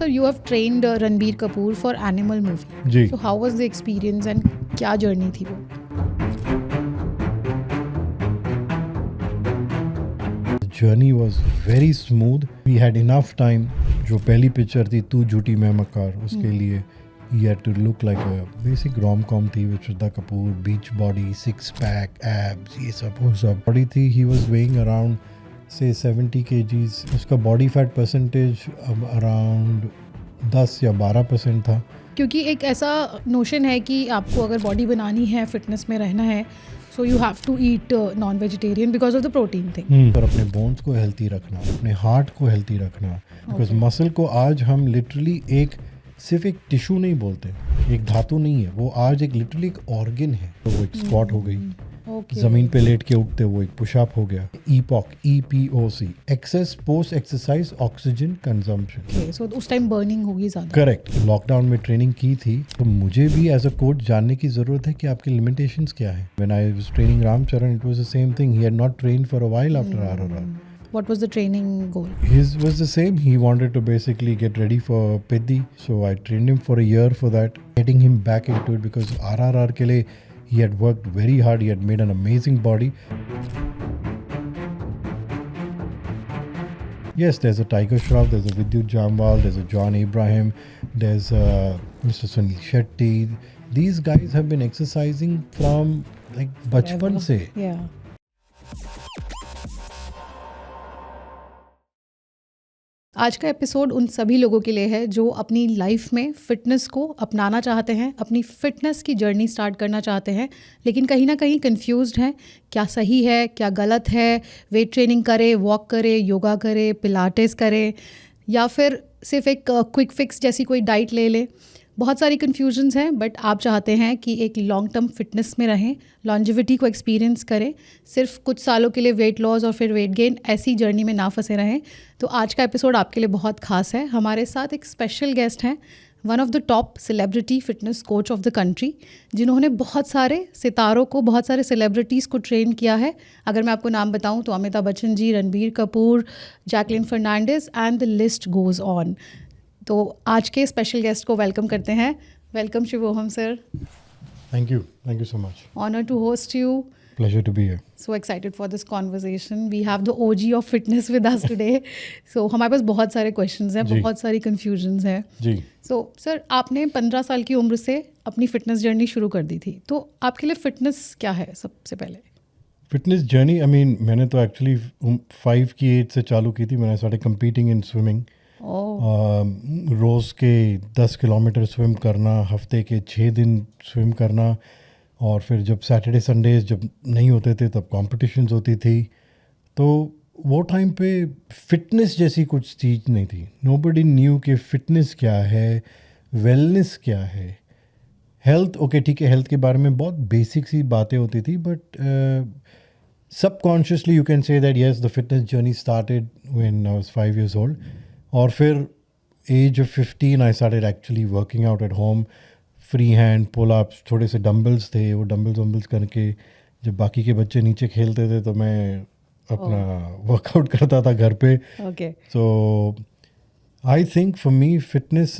sir, you have trained Ranbir Kapoor for Animal movie. Ji. So how was the experience and क्या journey थी वो? The journey was very smooth. We had enough time. जो पहली picture थी तू झूठी मैं मक्कार, उसके लिए he had to look like a basic rom-com थी with Shraddha Kapoor, beach body, six pack, abs, ये सब वो सब बड़ी थी. He was weighing around say 70 kgs. उसका body fat percentage around 10 या 12% था. क्योंकि एक ऐसा नोशन है कि आपको अगर बॉडी बनानी है, फिटनेस में रहना है, so you have to eat non vegetarian because of the protein thing. और अपने बोन्स को हेल्थी रखना, अपने हार्ट को हेल्थी रखना, बिकॉज मसल को आज हम लिटरली सिर्फ एक टिश्यू नहीं बोलते, एक धातु नहीं है वो, आज एक लिटरली एक ऑर्गन है. तो वो एक स्क्वाट हो गई, जमीन पे लेट के उठते वो एक पुशअप हो गया. Epoch, EPOC, excess post exercise oxygen consumption. सो उस टाइम बर्निंग होगी ज़्यादा. करेक्ट. लॉकडाउन में ट्रेनिंग की थी तो मुझे भी एज अ कोच जानने की ज़रूरत है कि आपके लिमिटेशंस क्या है. When I was training Ram Charan it was the same thing. He had not trained for a while after RRR. What was the training goal? His was the same. He wanted to basically get ready for Piddi. So I trained him for a year for that, getting him back into it because RRR ke liye he had worked very hard. He had made an amazing body. Yes, there's a Tiger Shroff, there's a Vidyut Jamwal, there's a John Abraham, there's Mr. Sunil Shetty. These guys have been exercising from like bachpan se. Yeah. आज का episode उन सभी लोगों के लिए है जो अपनी लाइफ में फ़िटनेस को अपनाना चाहते हैं, अपनी फ़िटनेस की जर्नी स्टार्ट करना चाहते हैं, लेकिन कहीं ना कहीं कंफ्यूज्ड हैं क्या सही है क्या गलत है. वेट ट्रेनिंग करे, वॉक करे, योगा करे, पिलाटेस करे, या फिर सिर्फ एक क्विक फिक्स जैसी कोई डाइट ले ले. बहुत सारी कन्फ्यूजन्स हैं, बट आप चाहते हैं कि एक लॉन्ग टर्म फिटनेस में रहें, लॉन्जिविटी को एक्सपीरियंस करें, सिर्फ कुछ सालों के लिए वेट लॉस और फिर वेट गेन ऐसी जर्नी में ना फंसे रहें. तो आज का एपिसोड आपके लिए बहुत खास है. हमारे साथ एक स्पेशल गेस्ट हैं, one of the top celebrity fitness coach of the country, जिन्होंने बहुत सारे सितारों को, बहुत सारे सेलिब्रिटीज़ को ट्रेन किया है. अगर मैं आपको नाम बताऊं तो Amitabh Bachchan ji, Ranbir Kapoor, Jacqueline Fernandez and the list goes on. तो आज के स्पेशल गेस्ट को वेलकम करते हैं. Welcome Shivoham sir. Thank you so much. Honor to host you. Pleasure to be here. So excited for this conversation. We have the OG of fitness with us today. So हमारे पास बहुत सारे questions हैं, बहुत सारी confusions हैं. जी. So sir, आपने 15 साल की उम्र से अपनी फिटनेस जर्नी शुरू कर दी थी. तो आपके लिए फिटनेस क्या है सबसे पहले? फिटनेस जर्नी, I mean, मैंने तो एक्चुअली 5 की एज से चालू की थी. मैंने स्टार्टेड कम्पीटिंग इन स्विमिंग. रोज़ के 10 किलोमीटर स्विम करना, हफ्ते के 6 दिन स्विम करना, और फिर जब सैटरडे संडेज जब नहीं होते थे तब कॉम्पिटिशन्स होती थी. तो वो टाइम पे फिटनेस जैसी कुछ चीज़ नहीं थी. नोबडी न्यू कि फिटनेस क्या है, वेलनेस क्या है. हेल्थ, ओके ठीक है, हेल्थ के बारे में बहुत बेसिक सी बातें होती थी, but subconsciously you can say that yes the fitness journey started when I was 5 years old. और फिर age of 15 I started actually working out at home. Free hand pull ups, थोड़े से डम्बल्स थे, वो dumbbells करके जब बाकी के बच्चे नीचे खेलते थे तो मैं अपना वर्कआउट करता था घर पे. So I think for me fitness,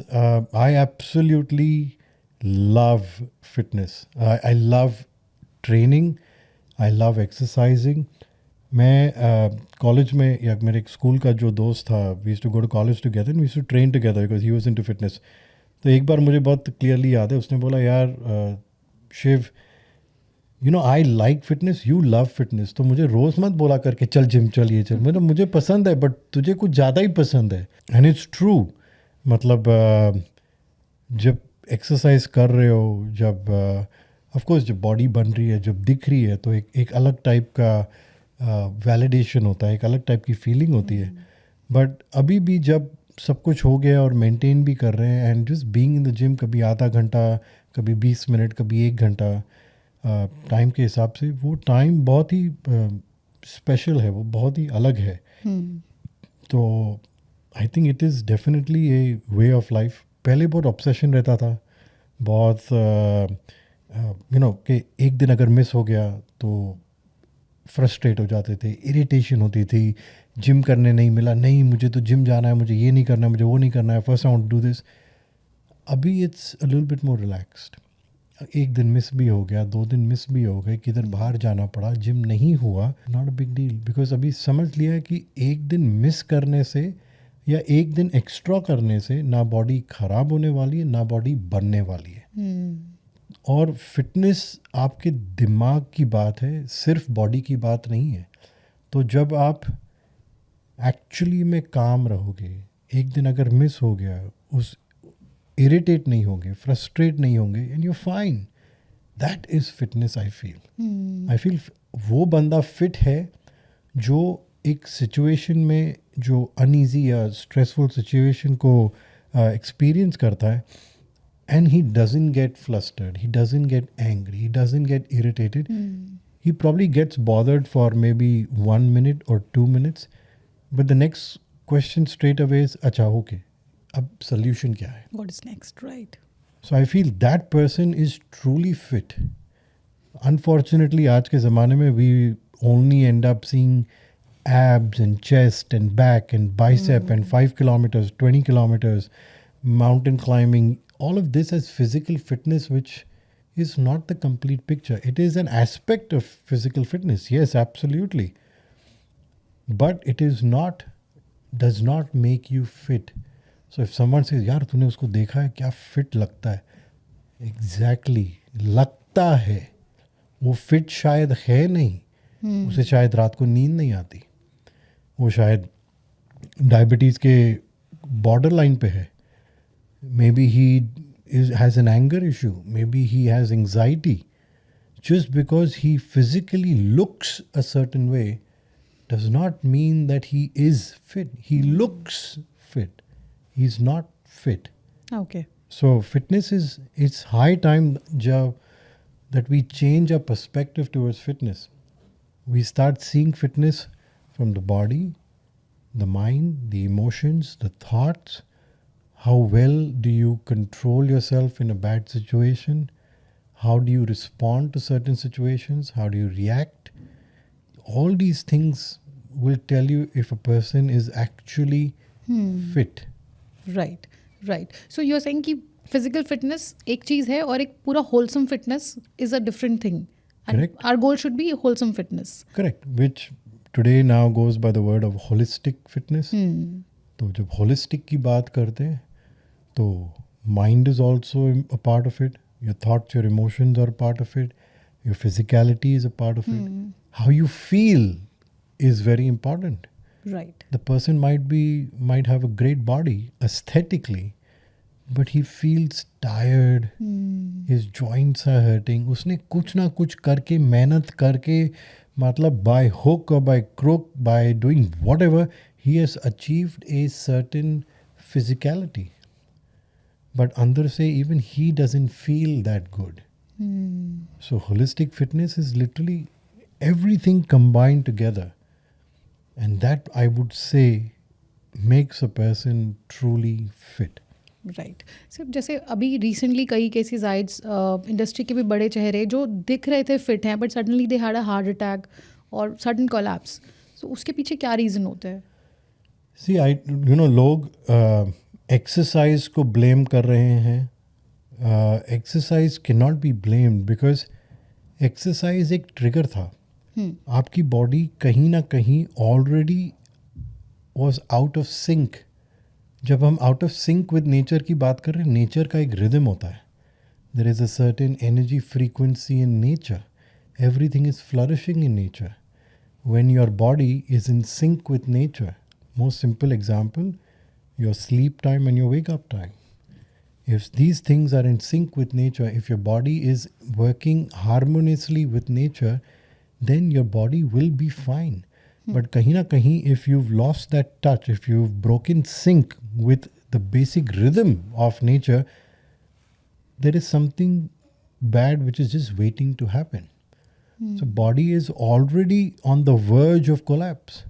I absolutely love fitness. I love training, I love exercising. मैं कॉलेज में, या मेरे एक स्कूल का जो दोस्त था, we used to go to college together, we used to train together because he was into fitness. तो एक बार मुझे बहुत क्लियरली याद है, उसने बोला यार Shiv, you know I like fitness, you love fitness, तो मुझे रोज़ मत बोला करके चल जिम चल ये चल. मतलब मुझे पसंद है बट तुझे कुछ ज़्यादा ही पसंद है. And it's true. मतलब जब एक्सरसाइज कर रहे हो, जब ऑफकोर्स जब बॉडी बन रही है, जब दिख रही है, तो एक अलग टाइप का वैलिडेशन होता है, एक अलग टाइप की फीलिंग होती है. बट अभी भी जब सब कुछ हो गया और मेंटेन भी कर रहे हैं, and just being in the gym, कभी आधा घंटा, कभी 20 मिनट, कभी 1 घंटा, टाइम के हिसाब से वो टाइम बहुत ही स्पेशल है, वो बहुत ही अलग है. तो I think it is definitely A way of life. पहले बहुत ऑब्सेशन रहता था, बहुत यू नो कि एक दिन अगर मिस हो गया तो फ्रस्ट्रेट हो जाते थे, इरिटेशन होती थी जिम करने नहीं मिला, नहीं मुझे तो जिम जाना है, मुझे ये नहीं करना है, मुझे वो नहीं करना है, first I want to do this. अभी it's a little bit more relaxed. एक दिन मिस भी हो गया, 2 दिन मिस भी हो गए, किधर बाहर जाना पड़ा, जिम नहीं हुआ, not a big deal. Because अभी समझ लिया है कि एक दिन मिस करने से या एक दिन एक्स्ट्रा करने से ना बॉडी खराब होने वाली है, ना बॉडी बनने वाली है. और फिटनेस आपके दिमाग की बात है, सिर्फ बॉडी की बात नहीं है. तो जब आप एक्चुअली में काम रहोगे, एक दिन अगर मिस हो गया, उस इरिटेट नहीं होंगे, फ्रस्ट्रेट नहीं होंगे, and you fine. That is fitness. I feel वो बंदा फिट है जो एक सिचुएशन में जो अनईजी या स्ट्रेसफुल सिचुएशन को एक्सपीरियंस करता है, and he doesn't get flustered, he doesn't get angry, he doesn't get irritated. He probably gets bothered for maybe 1 minute or 2 minutes, but the next question straight away is acha okay, ab solution kya hai? What is next, right? So I feel that person is truly fit. Unfortunately aaj ke zamane mein we only end up seeing abs and chest and back and bicep and 5 kilometers, 20 kilometers, mountain climbing, all of this as physical fitness, which is not the complete picture. It is an aspect of physical fitness, yes, absolutely, but it is not, does not make you fit. So if someone says यार तूने उसको देखा है क्या fit लगता है, exactly, लगता है, वो fit शायद है नहीं, उसे शायद रात को नींद नहीं आती, वो शायद डायबिटीज़ के बॉर्डर लाइन पे है, maybe he has an anger issue, maybe he has anxiety. Just because he physically looks a certain way does not mean that he is fit. He looks fit, he's not fit. Okay. So fitness is, it's high time that we change our perspective towards fitness. We start seeing fitness from the body, the mind, the emotions, the thoughts. How well do you control yourself in a bad situation? How do you respond to certain situations? How do you react? All these things will tell you if a person is actually fit. Right, right. So you're saying कि physical fitness एक चीज़ है और एक पूरा wholesome fitness is a different thing. And Correct. our goal should be wholesome fitness. Correct. Which today now goes by the word of holistic fitness. तो जब holistic की बात करते हैं तो mind is also a part of it. Your thoughts, your emotions are a part of it. Your physicality is a part of it. How you feel is very important. Right. The person might have a great body aesthetically, but he feels tired. His joints are hurting. उसने कुछ ना कुछ करके, मेहनत करके, मतलब by hook or by crook, by doing whatever, he has achieved a certain physicality. But अंदर से even he doesn't feel that good. So holistic fitness is literally everything combined together. And that, I would say, makes a person truly fit. Right सिर्फ जैसे अभी recently कई cases आए industry के भी बड़े चेहरे जो दिख रहे थे फिट हैं but suddenly they had a heart attack और सडन कोलैप्स. सो उसके पीछे क्या रीज़न होता है? See, लोग एक्सरसाइज को ब्लेम कर रहे हैं. Exercise can not be blamed because exercise एक ट्रिगर था. आपकी बॉडी कहीं ना कहीं already was out of sync. जब हम out of sync with nature की बात कर रहे हैं, नेचर का एक रिदम होता है. There is a certain energy frequency in nature. Everything is flourishing in nature when your body is in sync with nature. Most simple example, your sleep time and your wake up time. If these things are in sync with nature, if your body is working harmoniously with nature, then your body will be fine. But kahin na kahin, if you've lost that touch, if you've broken sync with the basic rhythm of nature, there is something bad which is just waiting to happen. So body is already on the verge of collapse.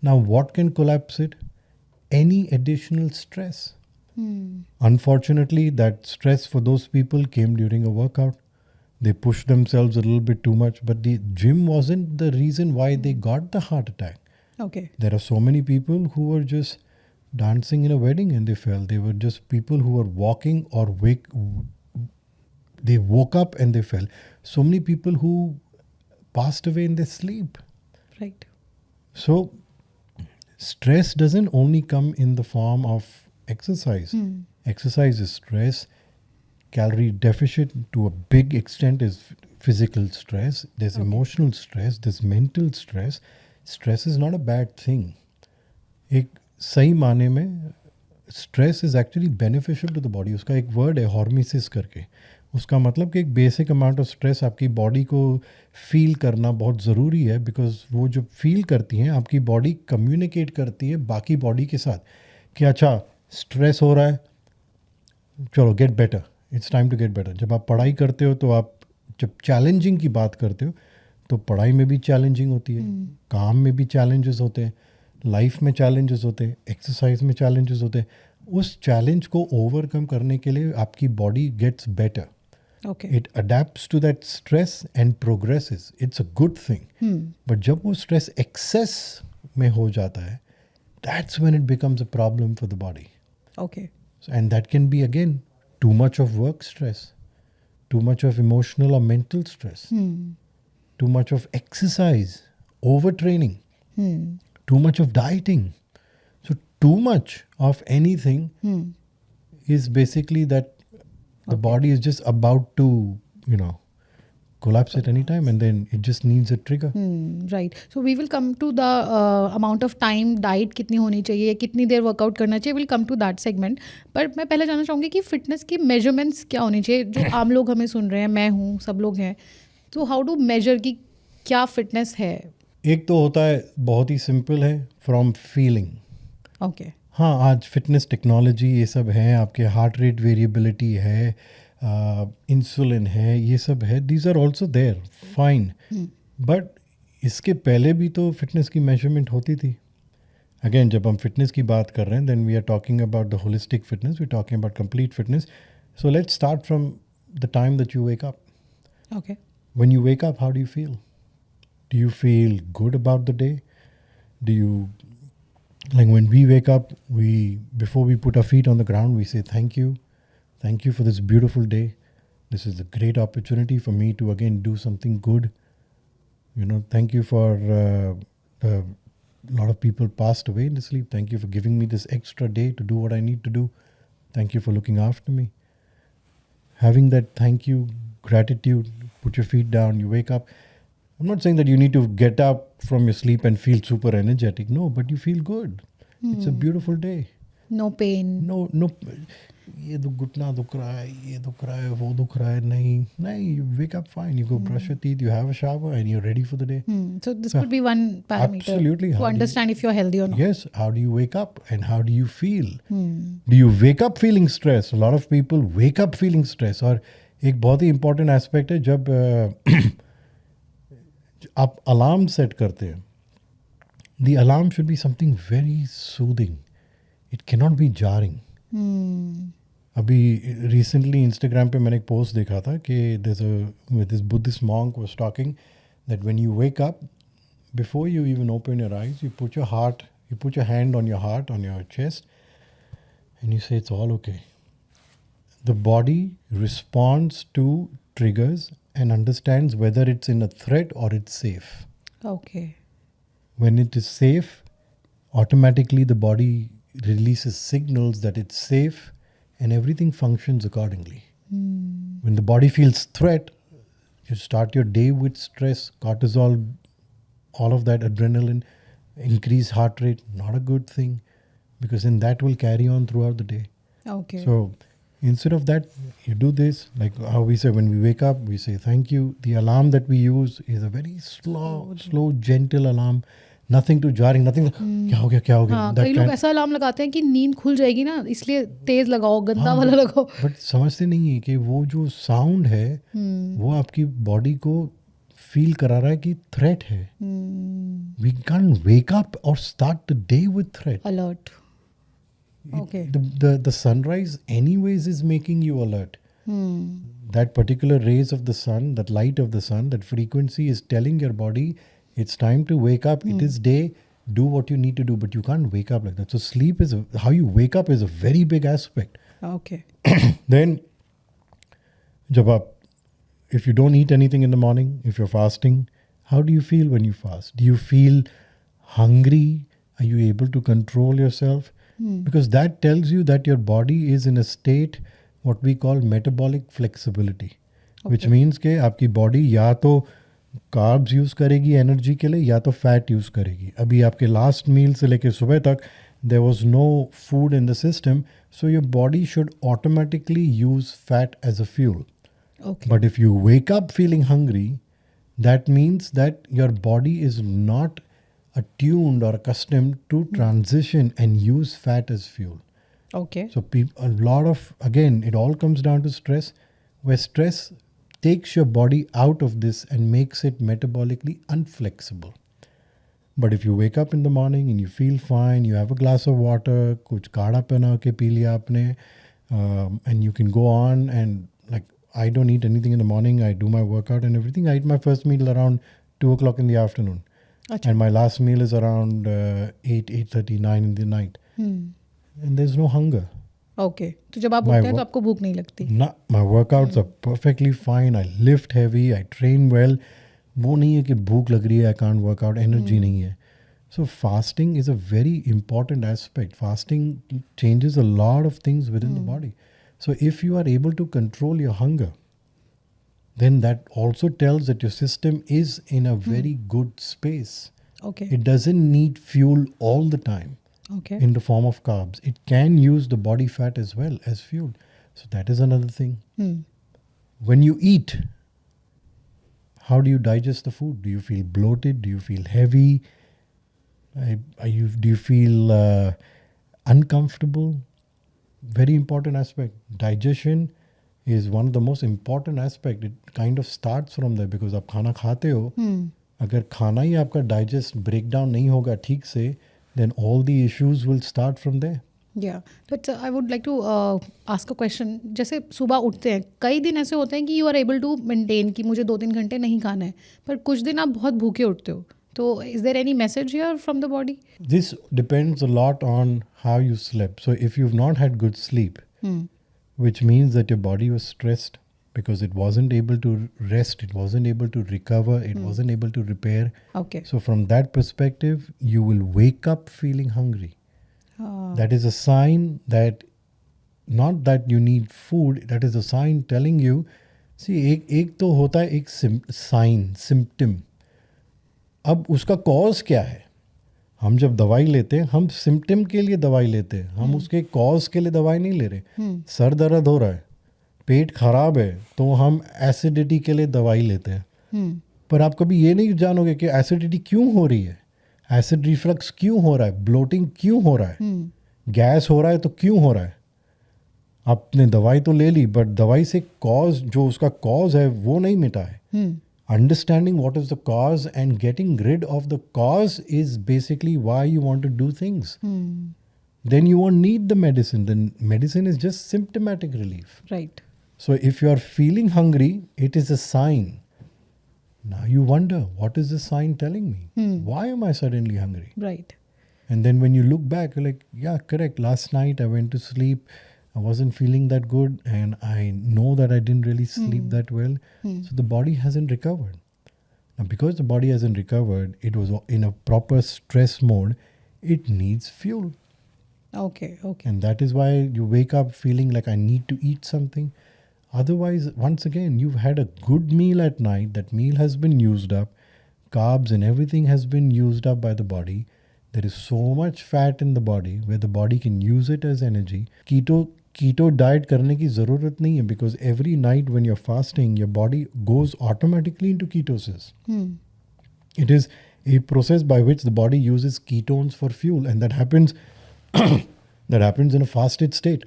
Now what can collapse it? Any additional stress. Unfortunately, that stress for those people came during a workout. They pushed themselves a little bit too much, but the gym wasn't the reason why they got the heart attack. Okay. There are so many people who were just dancing in a wedding and they fell. They were just people who were walking or they woke up and they fell. So many people who passed away in their sleep. Right. So stress doesn't only come in the form of exercise. Exercise is stress. Calorie deficit to a big extent is physical stress. There's emotional stress. There's mental stress. Stress is not a bad thing. एक सही माने में stress is actually beneficial to the body. उसका एक word है हॉर्मेसिस करके. उसका मतलब कि एक बेसिक अमाउंट ऑफ स्ट्रेस आपकी बॉडी को फील करना बहुत ज़रूरी है, बिकॉज वो जो फील करती हैं आपकी बॉडी कम्युनिकेट करती है बाकी बॉडी के साथ कि अच्छा स्ट्रेस हो रहा है, चलो get better, it's time to get better. जब आप पढ़ाई करते हो तो आप जब चैलेंजिंग की बात करते हो तो पढ़ाई में भी चैलेंजिंग होती है, काम में भी चैलेंजेस होते हैं, लाइफ में चैलेंजेस होते हैं, एक्सरसाइज में चैलेंजेस होते हैं. उस चैलेंज को ओवरकम करने के लिए आपकी body gets better. Okay. It adapts to that stress and progresses. It's a good thing. But जब वो stress excess में हो जाता है, that's when it becomes a problem for the body. Okay. And that can be again too much of work stress, too much of emotional or mental stress, too much of exercise, overtraining, too much of dieting. So too much of anything is basically that the body is just about to, collapse at any time, and then it just needs a trigger. Right. So we will come to the amount of time, diet कितनी होनी चाहिए, कितनी देर workout करना चाहिए, we'll come to that segment. पर मैं पहले जानना चाहूँगी कि फिटनेस की मेजरमेंट्स क्या होनी चाहिए. जो आम लोग हमें सुन रहे हैं, मैं हूँ, सब लोग हैं, तो हाउ टू मेजर कि क्या फिटनेस है. एक तो होता है बहुत ही सिंपल है, फ्रॉम फीलिंग. ओके. हाँ, आज फिटनेस टेक्नोलॉजी ये सब है, आपके हार्ट रेट वेरिएबिलिटी है, इंसुलिन है, ये सब है, these are also there, fine. But इसके पहले भी तो फिटनेस की मेजरमेंट होती थी. अगेन जब हम फिटनेस की बात कर रहे हैं, then we are talking about the holistic fitness, we talking about complete fitness. So let's start from the time that you wake up. Okay. When you wake up, how do you feel? Do you feel good about the day? Do you, like when we wake up, before we put our feet on the ground, we say thank you. Thank you for this beautiful day. This is a great opportunity for me to again do something good. Thank you for a lot of people passed away in the sleep. Thank you for giving me this extra day to do what I need to do. Thank you for looking after me. Having that thank you, gratitude, put your feet down, you wake up. I'm not saying that you need to get up from your sleep and feel super energetic. No, but you feel good. It's a beautiful day. No pain. No, ये घुटना दुख रहा है, ये दुख रहा है, वो दुख रहा है, नहीं, you wake up fine, you go brush your teeth, you have a shower and you're ready for the day. So this could be one parameter Absolutely. to understand if you're healthy or not. Yes, how do you wake up and how do you feel? Do you wake up feeling stress? A lot of people wake up feeling stress. और एक बहुत ही important aspect है, जब आप alarm set करते हैं, the alarm should be something very soothing. It cannot be jarring. अभी recently Instagram पे मैंने एक पोस्ट देखा था कि this Buddhist monk was talking that when you wake up, before you even open your eyes, you put your hand on your heart, on your chest, and you say it's all okay. The body responds to triggers and understands whether it's in a threat or it's safe. Okay. When it is safe, automatically the body releases signals that it's safe and everything functions accordingly. When the body feels threat, you start your day with stress, cortisol, all of that, adrenaline, increased heart rate, not a good thing, because then that will carry on throughout the day. Okay. So instead of that, you do this, like how we say when we wake up, we say thank you. The alarm that we use is a very slow, gentle alarm. Nothing too jarring, nothing क्या हो गया हाँ, कई लोग ऐसा alarm लगाते हैं कि नींद खुल जाएगी ना, इसलिए तेज लगाओ, गंदा वाला लगाओ. बट समझते नहीं है कि वो जो साउंड है वो आपकी बॉडी को फील करा रहा है कि थ्रेट है. वी कैन वेक अप और start the day with threat. Alert. Okay. The sunrise anyways is making you alert. That particular rays of the sun, that light of the sun, that frequency is telling your body it's time to wake up. It is day. do what you need to do, but you can't wake up like that. So sleep is how you wake up is a very big aspect. Okay. Then, जब आप, if you don't eat anything in the morning, if you're fasting, how do you feel when you fast? Do you feel hungry? Are you able to control yourself? Because that tells you that your body is in a state what we call metabolic flexibility, which means कि आपकी body या तो carbs use करेगी energy के लिए या तो fat use करेगी. अभी आपके last meal से लेके सुबह तक there was no food in the system, so your body should automatically use fat as a fuel. Okay. But if you wake up feeling hungry, that means that your body is not attuned or accustomed to transition and use fat as fuel. Okay. So a lot of, again, it all comes down to stress, where stress takes your body out of this and makes it metabolically unflexible. But if you wake up in the morning and you feel fine, you have a glass of water, kuch kaada pehna ke pee liya aapne, and you can go on, and like, I don't eat anything in the morning. I do my workout and everything. I eat my first meal around 2 o'clock in the afternoon. अच्छा. And my last meal is around 8:30, 9 in the night. And there's no hunger. Okay. तो जब आप My उठते हैं तो आपको भूख नहीं लगती. My workouts are perfectly fine. I lift heavy. I train well. वो नहीं है कि भूख लग रही है, I can't work out, energy नहीं है. So fasting is a very important aspect. Fasting changes a lot of things within the body. So if you are able to control your hunger, then that also tells that your system is in a very good space. Okay. It doesn't need fuel all the time Okay. in the form of carbs. It can use the body fat as well as fuel. So that is another thing. When you eat, how do you digest the food? Do you feel bloated? Do you feel heavy? Do you feel uncomfortable? Very important aspect. Digestion is one of the most important aspect. It kind of starts from there, because आप खाना खाते हो, अगर खाना ही आपका digest breakdown नहीं होगा ठीक से, then all the issues will start from there. Yeah, but I would like to ask a question. जैसे सुबह उठते हैं, कई दिन ऐसे होते हैं कि you are able to maintain कि मुझे 2-3 घंटे नहीं खाना है, पर कुछ दिन आप बहुत भूखे उठते हो. तो is there any message here from the body? This depends a lot on how you slept. So if you've not had good sleep, which means that your body was stressed because it wasn't able to rest, it wasn't able to recover, it wasn't able to repair. Okay. So from that perspective, you will wake up feeling hungry. That is a sign that, not that you need food, that is a sign telling you, see, एक तो होता है एक sign, symptom. अब उसका cause क्या है? हम जब दवाई लेते हैं, हम सिम्टम के लिए दवाई लेते हैं, हम उसके कॉज के लिए दवाई नहीं ले रहे. सर दर्द हो रहा है, पेट खराब है, तो हम एसिडिटी के लिए दवाई लेते हैं. पर आप कभी ये नहीं जानोगे कि एसिडिटी क्यों हो रही है, एसिड रिफ्लक्स क्यों हो रहा है, ब्लोटिंग क्यों हो रहा है, गैस हो रहा है तो क्यों हो रहा है. आपने दवाई तो ले ली, बट दवाई से कॉज, जो उसका कॉज है वो नहीं मिटा है. Understanding what is the cause and getting rid of the cause is basically why you want to do things. Then you won't need the medicine. Then medicine is just symptomatic relief. Right. So if you are feeling hungry, it is a sign. Now you wonder, what is this sign telling me? Why am I suddenly hungry? Right. And then when you look back, you're like, yeah, correct. Last night I went to sleep. I wasn't feeling that good, and I know that I didn't really sleep that well. So the body hasn't recovered. Now, because the body hasn't recovered, it was in a proper stress mode, it needs fuel. Okay. Okay. And that is why you wake up feeling like I need to eat something. Otherwise, once again, you've had a good meal at night. That meal has been used up. Carbs and everything has been used up by the body. There is so much fat in the body where the body can use it as energy. Keto diet करने की ज़रूरत नहीं है, because every night when you're fasting, your body goes automatically into ketosis. It is a process by which the body uses ketones for fuel, and that happens in a fasted state.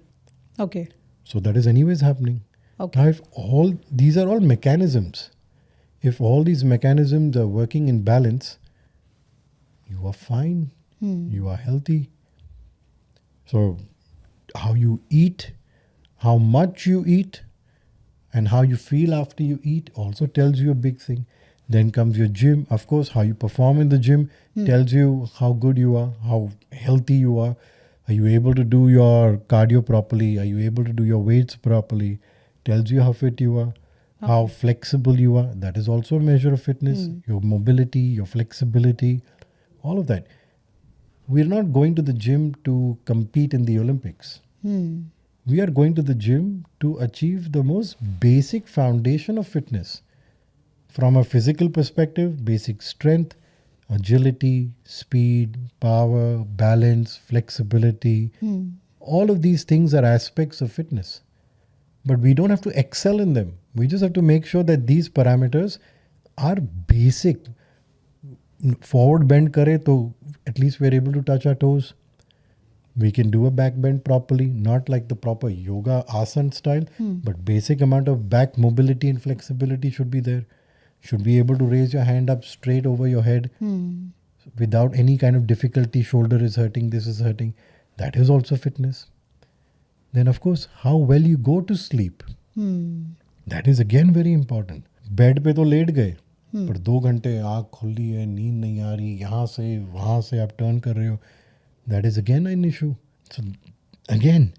Okay. So that is anyways happening. Okay. Now, if these are all mechanisms, if all these mechanisms are working in balance, you are fine. You are healthy. So how you eat, how much you eat, and how you feel after you eat also tells you a big thing. Then comes your gym. Of course, how you perform in the gym tells you how good you are, how healthy you are. Are you able to do your cardio properly? Are you able to do your weights properly? Tells you how fit you are, how flexible you are. That is also a measure of fitness. Your mobility, your flexibility, all of that. We're not going to the gym to compete in the Olympics. We are going to the gym to achieve the most basic foundation of fitness. From a physical perspective, basic strength, agility, speed, power, balance, flexibility. All of these things are aspects of fitness. But we don't have to excel in them. We just have to make sure that these parameters are basic. Forward bend kare to at least we're able to touch our toes. We can do a back bend properly, not like the proper yoga asana style, but basic amount of back mobility and flexibility should be there. Should be able to raise your hand up straight over your head without any kind of difficulty. Shoulder is hurting, this is hurting. That is also fitness. Then of course, how well you go to sleep. That is again very important. Bed पे तो late गए पर 2 घंटे आँख खुली है, नींद नहीं आ रही, यहाँ से वहाँ से आप टर्न कर रहे हो. That is again an issue. So again,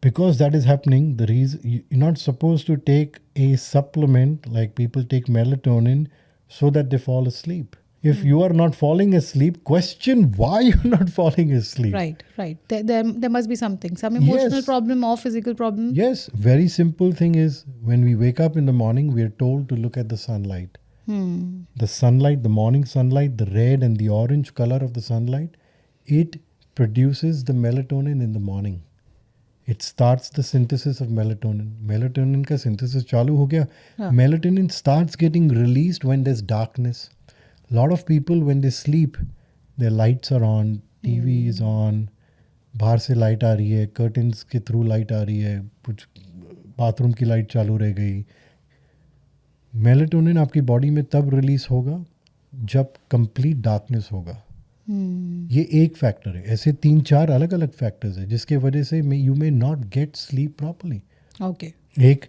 because that is happening, the reason you're not supposed to take a supplement like people take melatonin so that they fall asleep. If you are not falling asleep, question why you're not falling asleep. Right. There must be something, some emotional Yes. problem or physical problem. Yes, very simple thing is when we wake up in the morning, we are told to look at the sunlight. The sunlight, the morning sunlight, the red and the orange color of the sunlight, it produces the melatonin in the morning. It starts the synthesis of melatonin. Melatonin ka synthesis chalu ho gaya. Melatonin starts getting released when there's darkness. A lot of people when they sleep, their lights are on, TV is on, बाहर से light आ रही है, curtains के through light आ रही है, कुछ bathroom की light चालू रह गई. मेलेटोनिन आपकी बॉडी में तब रिलीज होगा जब कंप्लीट डार्कनेस होगा. ये एक फैक्टर है. ऐसे 3-4 अलग अलग फैक्टर्स है जिसके वजह से you may not get sleep properly. Okay. एक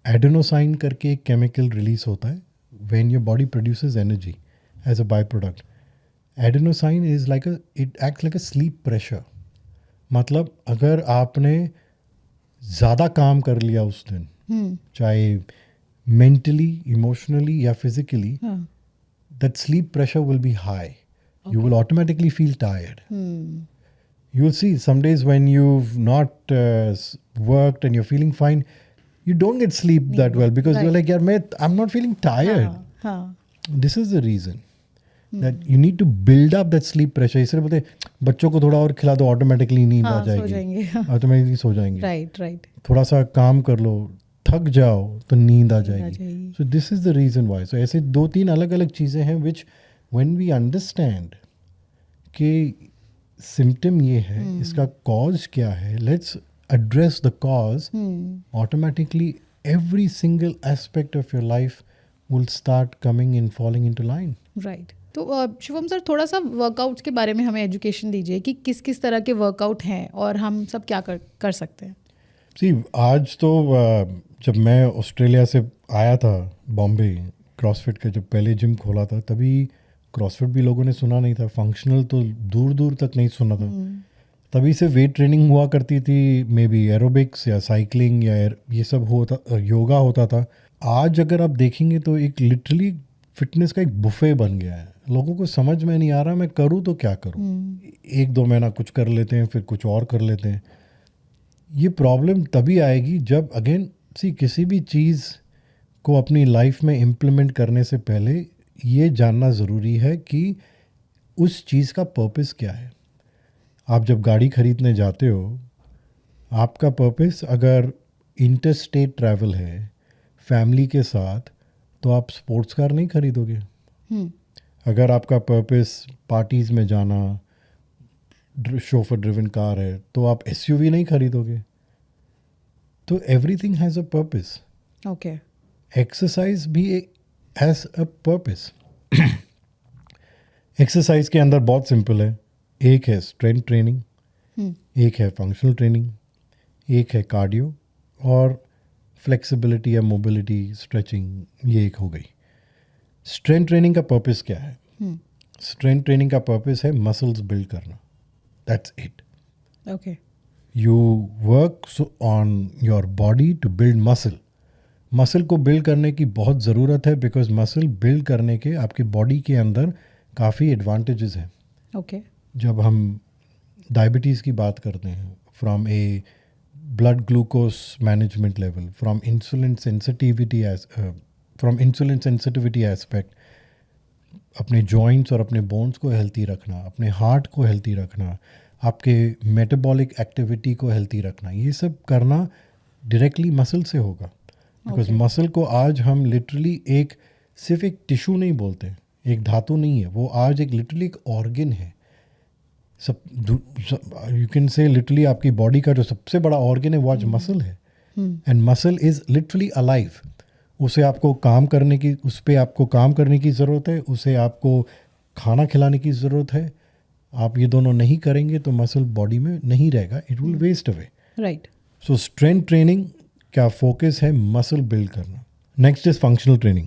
एडेनोसाइन करके एक केमिकल रिलीज होता है when your body produces energy as a by product. Adenosine is like it acts like a sleep pressure. मतलब अगर आपने ज़्यादा काम कर लिया उस दिन, चाहे मेंटली, इमोशनली या physically, that sleep pressure will be high. You will automatically feel tired. You will see some days when you've not worked and you're feeling fine, you don't get sleep that well because you're like, yaar, I'm not feeling tired. This is the reason that you need to build up that sleep pressure. इसलिए बोलते बच्चों को थोड़ा और खिला दो, automatically नींद आ जाएगी, ऑटोमेटिकली सो जाएंगे. Right. थोड़ा सा काम कर लो, थक जाओ तो नींद आ जाएगी. So this is the reason why. So ऐसे 2-3 अलग अलग चीज़ें हैं विच व्हेन वी अंडरस्टैंड कि सिम्टम ये है, इसका कॉज क्या है, let's address the cause, automatically every single aspect of your life will start coming in falling into line. Right. तो शिवम सर, थोड़ा सा वर्कआउट्स के बारे में हमें एजुकेशन दीजिए कि किस किस तरह के वर्कआउट हैं और हम सब क्या कर सकते हैं. सी आज तो जब मैं ऑस्ट्रेलिया से आया था बॉम्बे, क्रॉसफिट का जब पहले जिम खोला था, तभी क्रॉसफिट भी लोगों ने सुना नहीं था, फंक्शनल तो दूर दूर तक नहीं सुना था. तभी से वेट ट्रेनिंग हुआ करती थी, मे बी एरोबिक्स या साइकिलिंग या ये सब होता, योगा होता था. आज अगर आप देखेंगे तो एक लिटरली फिटनेस का एक बुफे बन गया है. लोगों को समझ में नहीं आ रहा मैं करूँ तो क्या करूँ. 1-2 महीना कुछ कर लेते हैं, फिर कुछ और कर लेते हैं. ये प्रॉब्लम तभी आएगी जब अगेन किसी भी चीज़ को अपनी लाइफ में इम्प्लीमेंट करने से पहले ये जानना ज़रूरी है कि उस चीज़ का पर्पस क्या है. आप जब गाड़ी खरीदने जाते हो, आपका पर्पस अगर इंटर स्टेट ट्रैवल है फैमिली के साथ, तो आप स्पोर्ट्स कार नहीं खरीदोगे. अगर आपका पर्पस पार्टीज़ में जाना, शोफर ड्रिवन कार है, तो आप एसयूवी नहीं खरीदोगे. तो everything has a purpose. Okay. Exercise भी हैज़ अ पर्पस. एक्सरसाइज के अंदर बहुत सिंपल है. एक है स्ट्रेंथ ट्रेनिंग, एक है फंक्शनल ट्रेनिंग, एक है कार्डियो और फ्लेक्सिबिलिटी या मोबिलिटी स्ट्रेचिंग, ये एक हो गई. स्ट्रेंथ ट्रेनिंग का पर्पस क्या है? स्ट्रेंथ ट्रेनिंग का पर्पस है मसल्स बिल्ड करना, that's it. Okay. You work on your body to build muscle. Muscle को बिल्ड करने की बहुत ज़रूरत है बिकॉज मसल बिल्ड करने के आपकी बॉडी के अंदर काफ़ी एडवांटेजेस हैं. ओके. जब हम डायबिटीज़ की बात करते हैं, from A blood glucose management level, from insulin sensitivity aspect, अपने जॉइंट्स और अपने बोन्स को हेल्थी रखना, अपने हार्ट को हेल्थी रखना, आपके मेटाबॉलिक एक्टिविटी को हेल्थी रखना, ये सब करना डायरेक्टली मसल से होगा. बिकॉज मसल को आज हम लिटरली सिर्फ एक टिश्यू नहीं बोलते, एक धातु नहीं है, वो आज एक लिटरली एक ऑर्गन है. यू कैन से लिटरली आपकी बॉडी का जो सबसे बड़ा ऑर्गन है वो आज मसल है. And muscle is literally alive. उसे आपको काम करने की ज़रूरत है, उसे आपको खाना खिलाने की ज़रूरत है. आप ये दोनों नहीं करेंगे तो मसल बॉडी में नहीं रहेगा, it will waste away. Right. So strength training का फोकस है मसल बिल्ड करना. Next is functional training.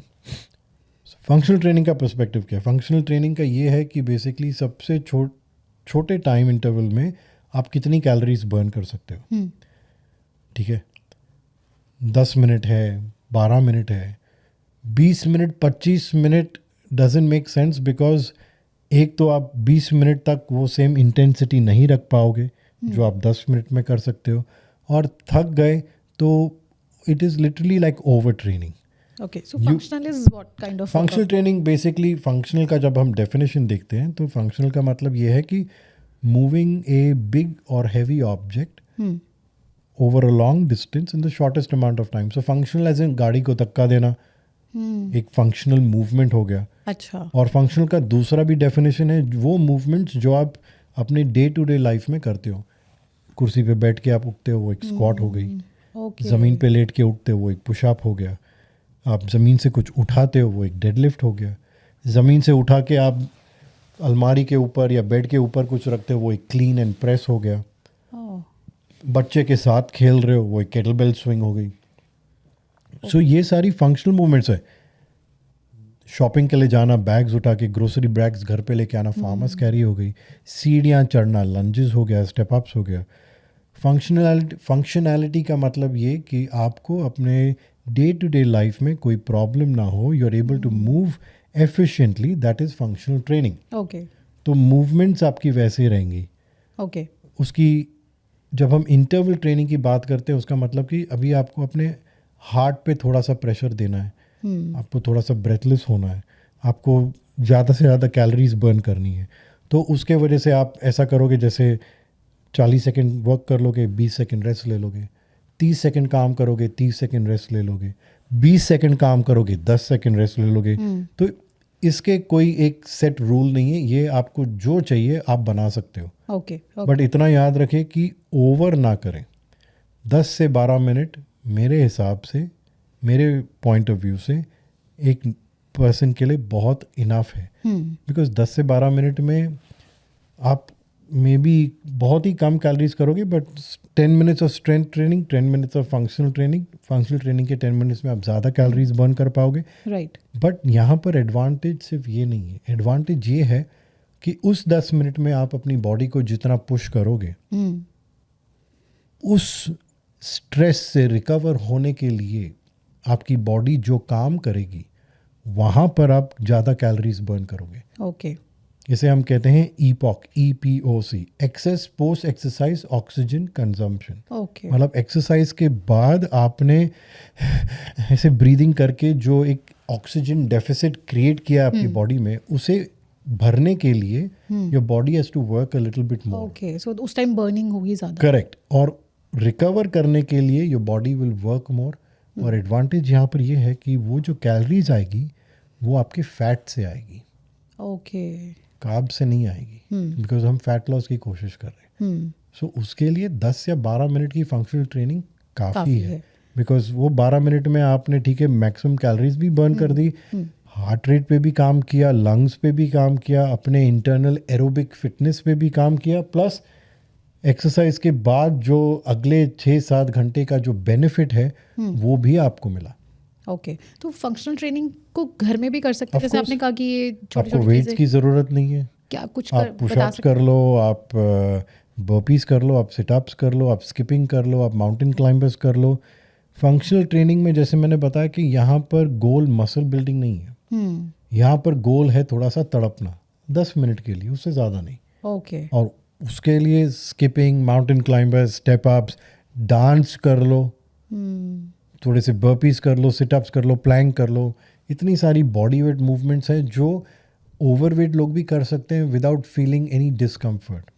Functional training का पर्सपेक्टिव क्या है? फंक्शनल ट्रेनिंग का ये है कि बेसिकली सबसे छोटे टाइम इंटरवल में आप कितनी कैलोरीज बर्न कर सकते हो. ठीक है, 10 मिनट है, 12 मिनट है, 20 minute, 25 minute doesn't make sense. Because एक तो आप 20 मिनट तक वो सेम इंटेंसिटी नहीं रख पाओगे जो आप 10 मिनट में कर सकते हो, और थक गए तो it is literally like over training. Okay, so functional is what kind of functional training basically, functional का जब हम डेफिनेशन देखते हैं तो फंक्शनल का मतलब ये है कि मूविंग ए बिग और heavy object over a long distance in the shortest amount of time. So functional as in गाड़ी को धक्का देना एक फंक्शनल मूवमेंट हो गया. अच्छा. और फंक्शनल का दूसरा भी डेफिनेशन है, वो मूवमेंट्स जो आप अपने डे टू डे लाइफ में करते हो. कुर्सी पे बैठ के आप उठते हो, वो एक स्क्वाट हो गई. ज़मीन पे लेट के उठते हो, वो एक पुशअप हो गया. आप ज़मीन से कुछ उठाते हो, वो एक डेडलिफ्ट हो गया. ज़मीन से उठा के आप अलमारी के ऊपर या बेड के ऊपर कुछ रखते हो, वो एक क्लीन एंड प्रेस हो गया. बच्चे के साथ खेल रहे हो, वो एक केटलबेल स्विंग हो गई. सो ये सारी फंक्शनल मूवमेंट्स है. शॉपिंग के लिए जाना, बैग्स उठा के ग्रोसरी बैग्स घर पे लेके आना, फार्मर्स कैरी हो गई. सीढ़ियाँ चढ़ना, लंजेस हो गया, स्टेप अप्स हो गया. फंक्शनैलिटी का मतलब ये कि आपको अपने डे टू डे लाइफ में कोई प्रॉब्लम ना हो, you are able to move efficiently, that is functional training. Okay. तो मूवमेंट्स आपकी वैसे रहेंगी. ओके. उसकी जब हम इंटरवल ट्रेनिंग की बात करते हैं, उसका मतलब कि अभी आपको अपने हार्ट पे थोड़ा सा प्रेशर देना है, आपको थोड़ा सा ब्रेथलेस होना है, आपको ज़्यादा से ज़्यादा कैलोरीज बर्न करनी है. तो उसके वजह से आप ऐसा करोगे जैसे 40 सेकेंड वर्क कर लोगे, 20 सेकेंड रेस्ट ले लोगे. 30 सेकेंड काम करोगे, 30 सेकेंड रेस्ट ले लोगे. 20 सेकेंड काम करोगे, 10 सेकेंड रेस्ट ले लोगे. तो इसके कोई एक सेट रूल नहीं है, ये आपको जो चाहिए आप बना सकते हो. ओके. बट इतना याद रखें कि ओवर ना करें. 10 से 12 मिनट मेरे हिसाब से, मेरे पॉइंट ऑफ व्यू से एक पर्सन के लिए बहुत इनफ है. बिकॉज 10 से 12 मिनट में आप मे बी बहुत ही कम कैलोरीज करोगे, but 10 minutes of strength training, 10 minutes of functional training के 10 मिनट्स में आप ज़्यादा कैलोरीज बर्न कर पाओगे. राइट. बट यहाँ पर एडवांटेज सिर्फ ये नहीं है. एडवांटेज ये है कि उस 10 मिनट में आप अपनी बॉडी को जितना पुश करोगे, उस स्ट्रेस से रिकवर होने के लिए आपकी बॉडी जो काम करेगी, वहाँ पर आप ज़्यादा कैलोरीज बर्न करोगे. ओके. इसे हम कहते हैं EPOC, EPOC, excess post exercise oxygen consumption. Okay. मतलब एक्सरसाइज के बाद आपने ऐसे ब्रीदिंग करके जो एक ऑक्सीजन डेफिसिट क्रिएट किया आपकी बॉडी में, उसे भरने के लिए your body has to work a little bit more. Okay. So उस टाइम बर्निंग होगी ज़्यादा. करेक्ट. और रिकवर करने के लिए your body will work more. और एडवांटेज यहाँ पर ये है कि वो जो कैलोरीज आएगी वो आपके फैट से आएगी. ओके. कार्ब से नहीं आएगी, बिकॉज हम फैट लॉस की कोशिश कर रहे हैं. सो उसके लिए 10 या 12 मिनट की फंक्शनल ट्रेनिंग काफ़ी है. बिकॉज वो 12 मिनट में आपने, ठीक है, मैक्सिमम कैलोरीज भी बर्न कर दी, हार्ट रेट पे भी काम किया, लंग्स पे भी काम किया, अपने इंटरनल एरोबिक फिटनेस पे भी काम किया, प्लस एक्सरसाइज के बाद जो अगले 6-7 घंटे का जो बेनिफिट है वो भी आपको मिला. ओके, तो फंक्शनल ट्रेनिंग को घर में भी कर सकते हैं, Of जैसे course. आपने कहा कि ये छोटी आपको छोटी वेट्स चीज़ें, की ज़रूरत नहीं है, क्या कुछ आप बता पुशअप्स सकते कर लो, आप बर्पीज कर लो, आप सिटअप्स कर लो, आप स्किपिंग कर लो, आप माउंटेन क्लाइंबर्स कर लो। फंक्शनल ट्रेनिंग में जैसे मैंने बताया कि यहाँ पर गोल मसल बिल्डिंग नहीं है, यहाँ पर गोल है थोड़ा सा तड़पना 10 मिनट के लिए, उससे ज़्यादा नहीं। ओके, और उसके लिए skipping, mountain climbers, step ups, dance कर लो, थोड़े से बर्पीज कर लो, सिटअप्स कर लो, प्लैंक कर लो। इतनी सारी बॉडी वेट मूवमेंट्स हैं जो ओवरवेट लोग भी कर सकते हैं विदाउट फीलिंग एनी डिस्कम्फर्ट।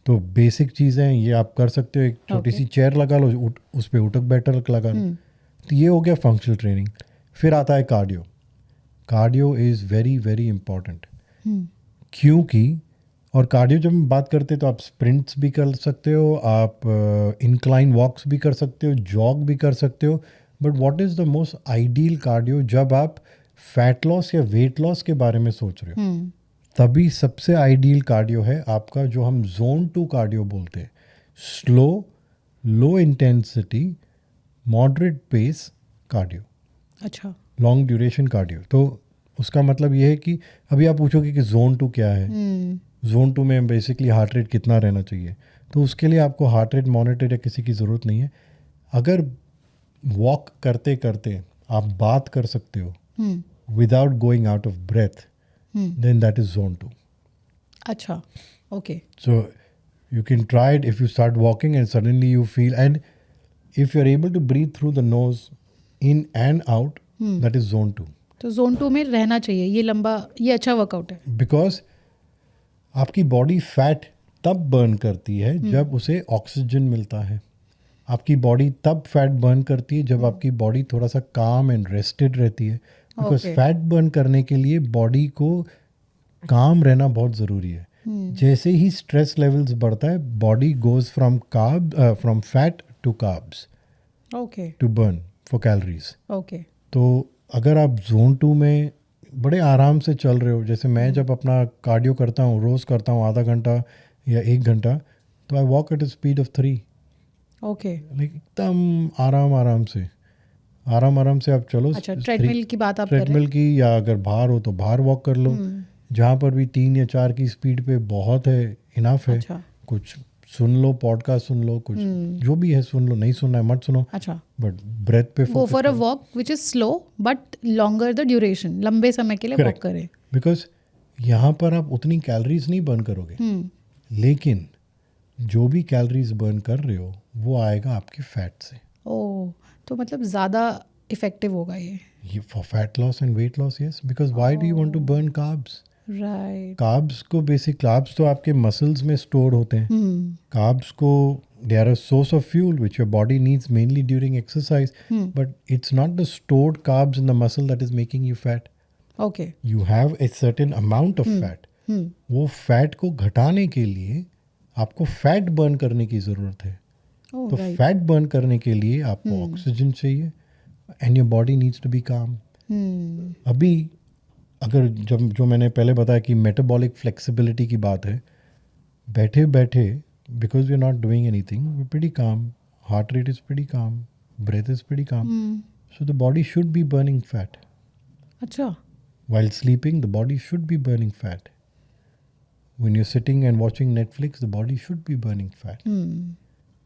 तो बेसिक चीज़ें हैं, ये आप कर सकते हो। एक छोटी सी चेयर लगा लो, उस पर उठक बैठक लगा लो। तो ये हो गया फंक्शनल ट्रेनिंग। फिर आता है cardio. Cardio is very very important, क्योंकि और कार्डियो जब हम बात करते हैं तो आप स्प्रिंट्स भी कर सकते हो, आप इंक्लाइन वॉक्स भी कर सकते हो, जॉग भी कर सकते हो। But what is the most ideal cardio जब आप फैट लॉस या वेट लॉस के बारे में सोच रहे हो, तभी सबसे आइडियल कार्डियो है आपका जो हम जोन 2 कार्डियो बोलते हैं। Slow, low intensity, moderate pace cardio, अच्छा, लॉन्ग ड्यूरेशन कार्डियो। तो उसका मतलब ये है कि अभी आप पूछोगे कि जोन 2 क्या है। जोन 2 में बेसिकली हार्ट रेट कितना रहना चाहिए, तो उसके लिए आपको हार्ट रेट मॉनिटर या किसी की ज़रूरत नहीं है। अगर वॉक करते करते आप बात कर सकते हो without going out of breath, then that is zone 2. अच्छा, okay, So you can try it if you start walking and suddenly you feel, and if you're able to breathe through the nose in and out, that is zone 2. तो zone 2 में रहना चाहिए, ये लंबा, ये अच्छा workout है। Because आपकी बॉडी फैट तब बर्न करती है जब उसे ऑक्सीजन मिलता है। आपकी बॉडी तब फैट बर्न करती है जब आपकी बॉडी थोड़ा सा काम एंड रेस्टेड रहती है। Because Okay. फैट बर्न करने के लिए बॉडी को काम रहना बहुत ज़रूरी है। जैसे ही स्ट्रेस लेवल्स बढ़ता है, body goes from fat to carbs okay, to burn for calories. Okay, तो अगर आप जोन 2 में बड़े आराम से चल रहे हो, जैसे मैं जब अपना कार्डियो करता हूँ, रोज़ करता हूँ आधा घंटा या 1 घंटा, तो I walk at a speed of 3, okay, like एकदम आराम आराम से आप चलो। अच्छा, ट्रेडमिल की बात आप कर रहे ट्रेडमिल हैं। की, या अगर बाहर हो तो बाहर वॉक कर लो। जहाँ पर भी 3 या 4 की स्पीड पे बहुत है, इनफ है। अच्छा, कुछ सुन लो, पॉडकास्ट सुन लो, कुछ जो भी है सुन लो, नहीं सुनना है मत सुनो, अच्छा, बट ब्रेथ पे go focus for a walk which is slow but longer the duration, लंबे समय के लिए वॉक Correct. करें। बिकॉज यहाँ पर आप उतनी कैलोरीज नहीं बर्न करोगे, लेकिन जो भी कैलोरीज बर्न कर रहे हो वो आएगा आपके फैट से। ओ, तो मतलब ज़्यादा इफेक्टिव होगा ये। For fat loss and weight loss, yes. Because why do you want to burn carbs? Right, carbs को कार्ब्स तो आपके मसल्स में स्टोर होते हैं। कार्ब्स को they are a source of fuel which your body needs mainly during exercise, but it's not the stored carbs in the muscle that is making you fat. Okay, you have a certain amount of fat. वो fat को घटाने के लिए आपको fat burn करने की ज़रूरत है। ओ तो राइट, फैट बर्न करने के लिए आपको ऑक्सीजन चाहिए and your body needs to be calm. अभी अगर जब जो मैंने पहले बताया कि मेटाबॉलिक फ्लेक्सिबिलिटी की बात है, बैठे बैठे because we are not doing anything, we pretty calm, heart rate is pretty calm, breath is pretty calm, so the body should be burning fat. अच्छा, While sleeping, the body should be burning fat. When you're sitting and watching Netflix, the body should be burning fat.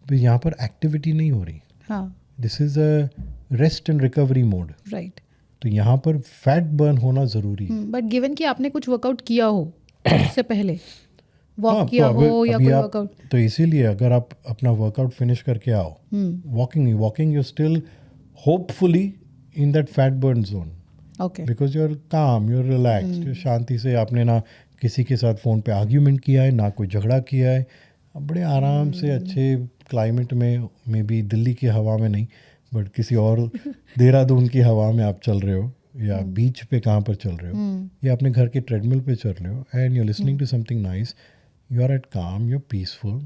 तो यहाँ पर activity नहीं हो रही। हाँ, this is a rest and recovery mode. Right, तो यहाँ पर फैट बर्न होना ज़रूरी है। बट गिवन कि आपने कुछ वर्कआउट किया हो उससे पहले, हाँ, वॉक तो किया हो या अभी कोई आप, वर्कआउट, तो इसीलिए अगर आप अपना वर्कआउट फिनिश करके आओ, walking you still hopefully in that fat burn zone, okay, because you are calm, you are relaxed, शांति से। आपने ना किसी के साथ फ़ोन पे आर्ग्यूमेंट किया है, ना कोई झगड़ा किया है, आप बड़े आराम से अच्छे क्लाइमेट में, मे बी दिल्ली की हवा में नहीं, बट किसी और देहरादून की हवा में आप चल रहे हो, या बीच पे कहाँ पर चल रहे हो, या अपने घर के ट्रेडमिल पे चल रहे हो, and you are listening to something nice, you are at calm, you are peaceful,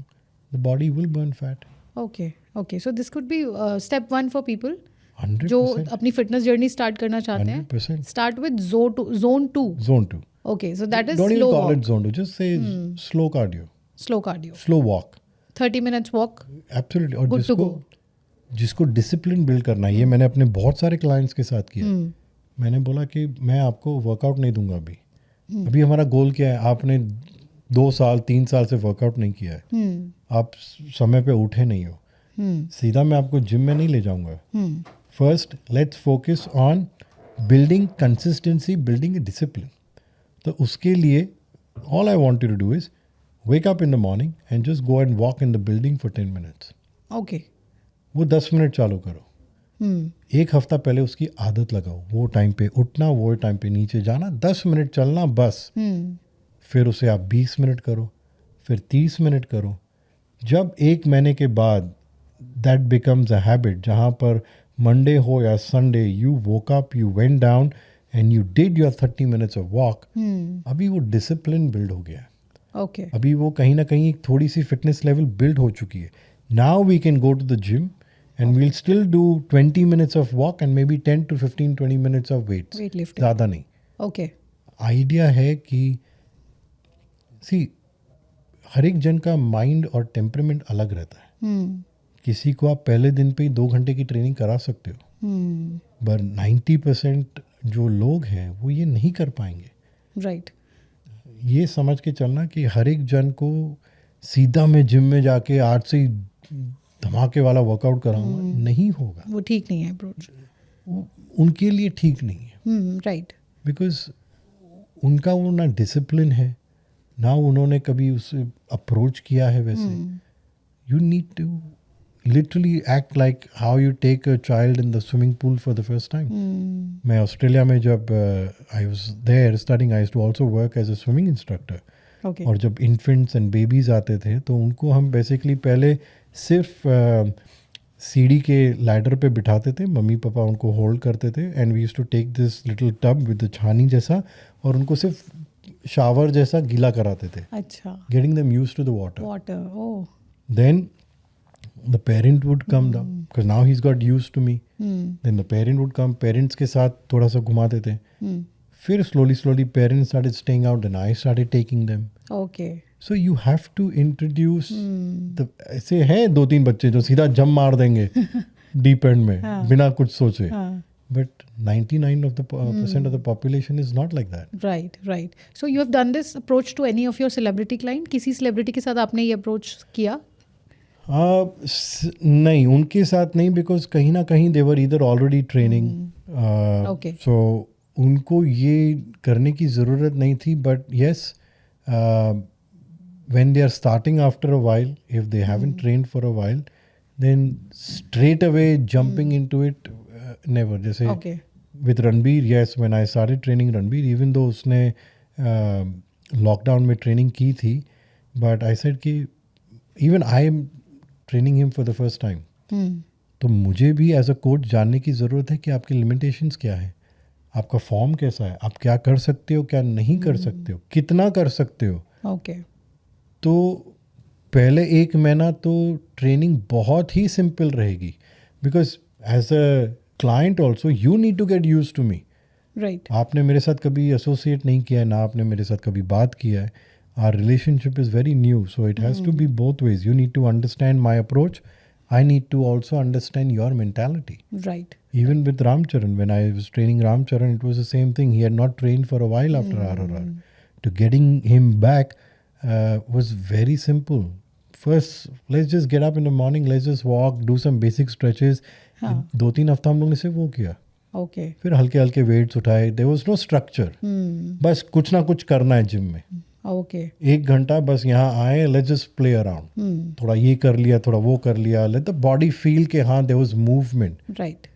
the body will burn fat. Okay, okay, so this could be step 1 for people 100%, जो अपनी फिटनेस जर्नी स्टार्ट करना चाहते हैं। 100%। Start with zone 2। Zone 2. Okay, so that is Don't even slow call walk, it zone 2. Just say slow cardio, slow cardio, slow walk. 30 minutes walk, Absolutely. और Good to जिसको go. जिसको discipline build करना है, ये मैंने अपने बहुत सारे क्लाइंट्स के साथ किया। मैंने बोला कि मैं आपको वर्कआउट नहीं दूंगा अभी हमारा गोल क्या है, आपने 2 साल 3 साल से वर्कआउट नहीं किया है, आप समय पे उठे नहीं हो, सीधा मैं आपको जिम में नहीं ले जाऊंगा। First let's focus on building consistency, building a discipline. तो उसके लिए all I want you to do is wake up in the morning and just go and walk in the building for 10 minutes. Okay. वो 10 minute चालू करो, एक हफ्ता पहले उसकी आदत लगाओ, वो टाइम पे उठना, वो टाइम पे नीचे जाना, 10 मिनट चलना बस। फिर उसे आप 20 मिनट करो, फिर 30 मिनट करो। जब 1 महीने के बाद दैट बिकम्स अ हैबिट, जहाँ पर मंडे हो या Sunday you woke up, you went down and you did your 30 minutes of walk, अभी वो डिसिप्लिन बिल्ड हो गया है। ओके। अभी वो कहीं ना कहीं एक थोड़ी सी फिटनेस लेवल बिल्ड हो चुकी है। Now we can go to the gym and we'll still do 20 minutes of walk and maybe 10 to 15 20 minutes of weights, weightlifting, ज़्यादा नहीं। ओके। आइडिया है कि सी हर एक जन का माइंड और टेम्परामेंट अलग रहता है। किसी को आप पहले दिन पे ही 2 घंटे की ट्रेनिंग करा सकते हो, पर 90% जो लोग हैं वो ये नहीं कर पाएंगे। राइट। ये समझ के चलना कि हर एक जन को सीधा मैं जिम में जाके आज से ही धमाके वाला वर्कआउट कराऊंगा, नहीं होगा। वो ठीक नहीं है अप्रोच, उनके लिए ठीक नहीं है। राइट। बिकॉज उनका वो ना डिसिप्लिन है, ना उन्होंने कभी उसे अप्रोच किया है वैसे। You need to literally act like how you take a child in the swimming pool for the first time. मैं ऑस्ट्रेलिया में जब I was there studying, I used to also work as a swimming instructor. और जब infants and babies आते थे तो उनको हम बेसिकली पहले सिर्फ सीढ़ी के लैडर पे बिठाते थे, मम्मी पापा उनको होल्ड करते थे and we used to take this little tub with the छानी जैसा और उनको सिर्फ शावर जैसा गीला कराते थे। अच्छा। Getting them used to the water. Oh. Then the parent would come down because now he's got used to me. Then the parent would come, parents के साथ थोड़ा सा घुमाते थे। फिर slowly parents started staying out and I started taking them. Okay. So you have to introduce the ऐसे हैं 2-3 बच्चे जो सीधा जंप मार देंगे डीप एंड में बिना कुछ सोचे। But 99% of the population is not like that. Right. So you have done this approach to any of your celebrity client? किसी celebrity के साथ आपने ये approach किया? नहीं, उनके साथ नहीं, बिकॉज कहीं ना कहीं they were either already training, so उनको ये करने की ज़रूरत नहीं थी। But yes, when they are starting after a while, if they haven't trained for a while, then straight away jumping into it never. जैसे with Ranbir, yes, when I started training Ranbir, even though उसने lockdown में training की थी, but I said कि even I am training him for the first time, तो मुझे भी as a coach जानने की ज़रूरत है कि आपके लिमिटेशंस क्या है, आपका फॉर्म कैसा है, आप क्या कर सकते हो, क्या नहीं कर सकते हो, कितना कर सकते हो। ओके। तो पहले 1 महीना तो ट्रेनिंग बहुत ही सिंपल रहेगी, because as a client also you need to get use to me. Right. आपने मेरे साथ कभी एसोसिएट नहीं किया है, ना आपने मेरे साथ कभी बात किया है। Our relationship is very new, so it has to be both ways. You need to understand my approach. I need to also understand your mentality. Right. Even with Ramcharan, when I was training Ramcharan, it was the same thing. He had not trained for a while after RRR. To getting him back was very simple. First, let's just get up in the morning, let's just walk, do some basic stretches. 2-3 हफ्ता हम लोगों ने सिर्फ वो किया। Okay. फिर हल्के हल्के वेट्स उठाए। There was no structure. बस कुछ ना कुछ करना है जिम में। ओके। 1 घंटा बस यहाँ आए, लेट्स जस्ट प्ले अराउंड, थोड़ा ये कर लिया, थोड़ा वो कर लिया, लेट द बॉडी फील के हाँ there was movement. Right.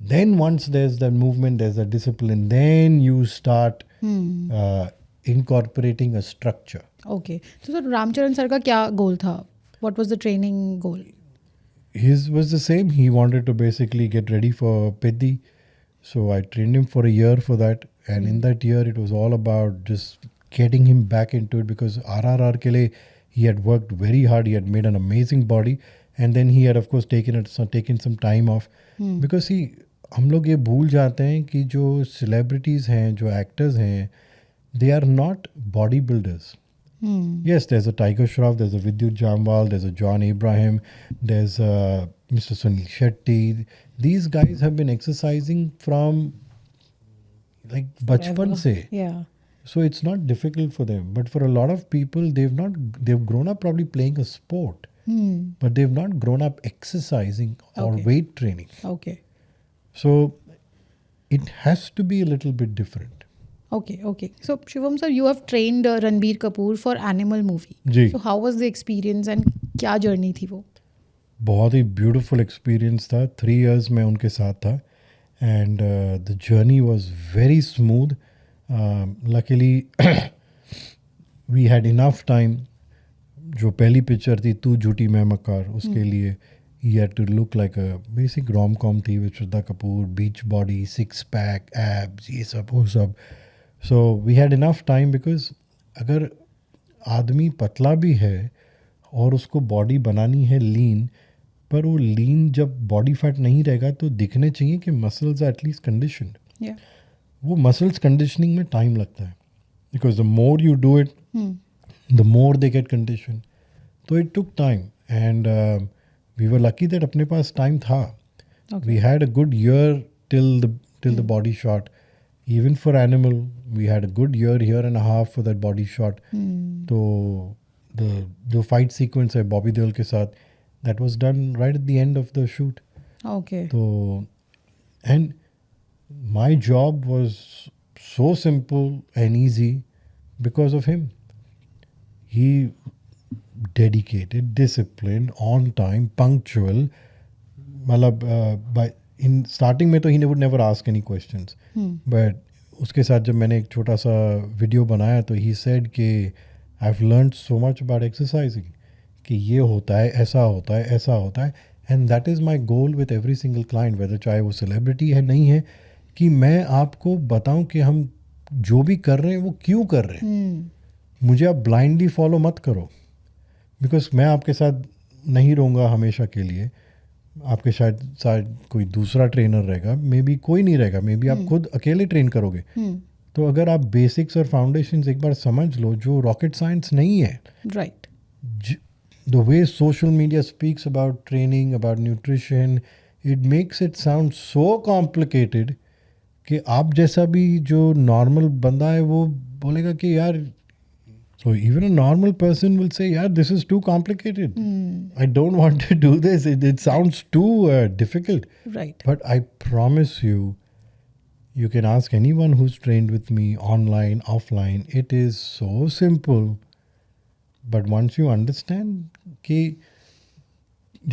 Then once there is that movement, there is a discipline, then you start incorporating a structure. Okay. तो सर रामचरण सर का क्या गोल था? What was the training goal? His was the same. He wanted to basically get ready for Peddi, so I trained him for a year for that, and in that year it was all about just getting him back into it, because RRR ke liye he had worked very hard, he had made an amazing body, and then he had of course taken some time off, because हम लोग ये भूल जाते हैं कि जो celebrities हैं, जो actors हैं, they are not body builders, Yes, there's a Tiger Shroff, there's a Vidyut Jamwal, there's a John Abraham, there's Mr. Sunil Shetty. These guys have been exercising from like bachpan se. Yeah. So it's not difficult for them. But for a lot of people, they've grown up probably playing a sport, but they've not grown up exercising or Okay. weight training. Okay. So it has to be a little bit different. Okay, okay. So Shivam sir, you have trained Ranbir Kapoor for Animal movie. Ji So how was the experience and क्या journey थी वो? बहुत ही beautiful experience था. 3 years मैं उनके साथ था and the journey was very smooth. Luckily we had enough time. जो पहली पिक्चर थी तू झूठी मैं मक्कार, उसके लिए ही had to look like a basic rom com थी with Shraddha Kapoor, beach body, 6 pack, abs, ये सब वो सब. So we had enough time because अगर आदमी पतला भी है और उसको बॉडी बनानी है लीन, पर वो लीन जब बॉडी फैट नहीं रहेगा तो दिखने चाहिए कि muscles are at least conditioned. Yeah. वो मसल्स कंडीशनिंग में टाइम लगता है because the more you do it the more they get conditioned. So it took time and we were lucky that अपने पास time था. Okay. We had a good year till the body shot. Even for Animal, we had a good year and a half for that body shot. So the fight sequence है Bobby Deol के साथ, that was done right at the end of the shoot. Okay. So and my job was so simple and easy because of him. He dedicated, disciplined, on time, punctual. मतलब by in starting में तो he would never ask any questions. But उसके साथ जब मैंने एक छोटा सा वीडियो बनाया तो he said कि I've learned so much about exercising कि ये होता है, ऐसा होता है, ऐसा होता है. And that is my goal with every single client, whether चाहे वो celebrity है नहीं है, कि मैं आपको बताऊं कि हम जो भी कर रहे हैं वो क्यों कर रहे हैं. मुझे आप ब्लाइंडली फॉलो मत करो बिकॉज मैं आपके साथ नहीं रहूँगा हमेशा के लिए. आपके शायद कोई दूसरा ट्रेनर रहेगा, मे बी कोई नहीं रहेगा, मे बी आप खुद अकेले ट्रेन करोगे. तो अगर आप बेसिक्स और फाउंडेशंस एक बार समझ लो, जो रॉकेट साइंस नहीं है. Right. The way social media speaks about training, about nutrition, it makes it sound so complicated कि आप जैसा भी जो नॉर्मल बंदा है वो बोलेगा कि यार. So even a normal person will say, yeah, this is too complicated. I don't want to do this. It sounds too difficult. Right. But I promise you, you can ask anyone who's trained with me online, offline. It is so simple. But once you understand कि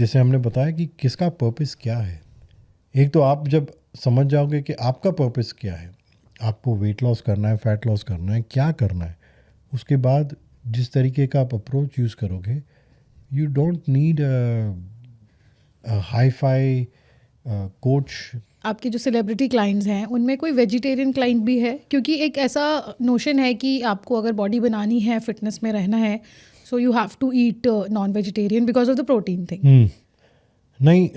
जैसे हमने बताया कि किसका purpose क्या है, एक तो आप जब समझ जाओगे कि आपका पर्पस क्या है, आपको वेट लॉस करना है, फैट लॉस करना है, क्या करना है, उसके बाद जिस तरीके का आप अप्रोच यूज़ करोगे, you don't need hi fi coach. आपके जो सेलिब्रिटी क्लाइंट्स हैं उनमें कोई वेजिटेरियन क्लाइंट भी है? क्योंकि एक ऐसा नोशन है कि आपको अगर बॉडी बनानी है, फिटनेस में रहना है, so you have to eat non vegetarian because of the protein thing. नहीं,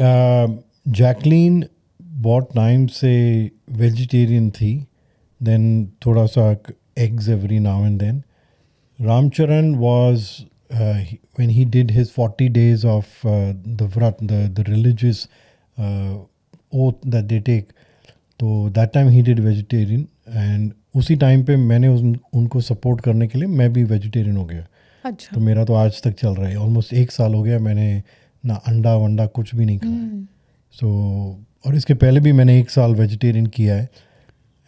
जैकलीन बहुत टाइम से वेजिटेरियन थी, देन थोड़ा सा eggs every now and then. Ramcharan was when he did his 40 days of the vrat, the religious oath that they take. So that time he did vegetarian and उसी time पे मैंने उनको support करने के लिए मैं भी वेजिटेरियन हो गया. अच्छा. तो मेरा तो आज तक चल रहा है, ऑलमोस्ट 1 साल हो गया मैंने ना अंडा वंडा कुछ भी नहीं खाया. सो और इसके पहले भी मैंने 1 साल वेजिटेरियन किया है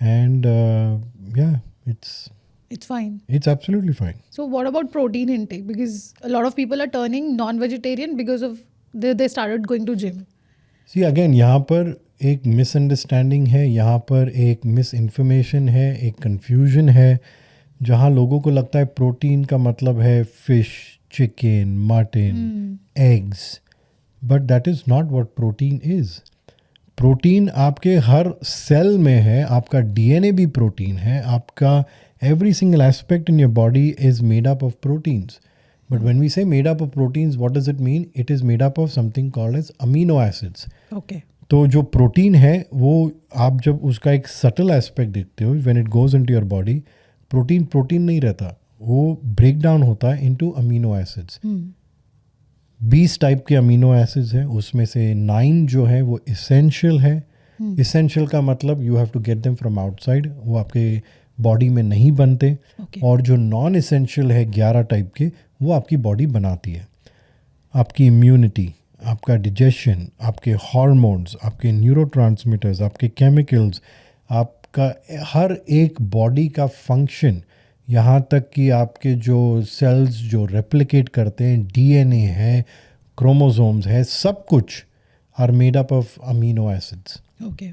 एंड या It's fine. It's absolutely fine. So what about protein intake? Because a lot of people are turning non-vegetarian because of they started going to gym. See again, यहाँ पर एक मिसअंडरस्टैंडिंग है, यहाँ पर एक मिस इन्फॉर्मेशन है, एक कंफ्यूजन है, जहाँ लोगों को लगता है प्रोटीन का मतलब है fish, chicken, mutton, eggs. But that is not what protein is. Protein आपके हर सेल में है, आपका डीएनए भी प्रोटीन है, आपका every single aspect in your body is made up of proteins. But when we say made up of proteins, what does it mean? It is made up of something called as amino acids. Okay. तो जो protein है वो आप जब उसका एक subtle aspect देखते हो, when it goes into your body, protein नहीं रहता, वो ब्रेक डाउन होता है इनटू अमीनो एसिड्स। 20 टाइप के अमीनो एसिड्स हैं, उसमें से 9 जो है वो इसेंशियल है। इसेंशियल का मतलब you have to get them from outside, वो आपके बॉडी में नहीं बनते। और जो नॉन इसेंशियल है 11 टाइप के, वो आपकी बॉडी बनाती है। आपकी इम्यूनिटी, आपका डिजेशन, आपके हार्मोन्स, आपके न्यूरोट्रांसमीटर्स, आपके केमिकल्स, आपका हर एक बॉडी का फंक्शन, यहाँ तक कि आपके जो सेल्स जो रेप्लिकेट करते हैं, डीएनए है, क्रोमोसोम्स है, सब कुछ are made up of amino acids. Okay.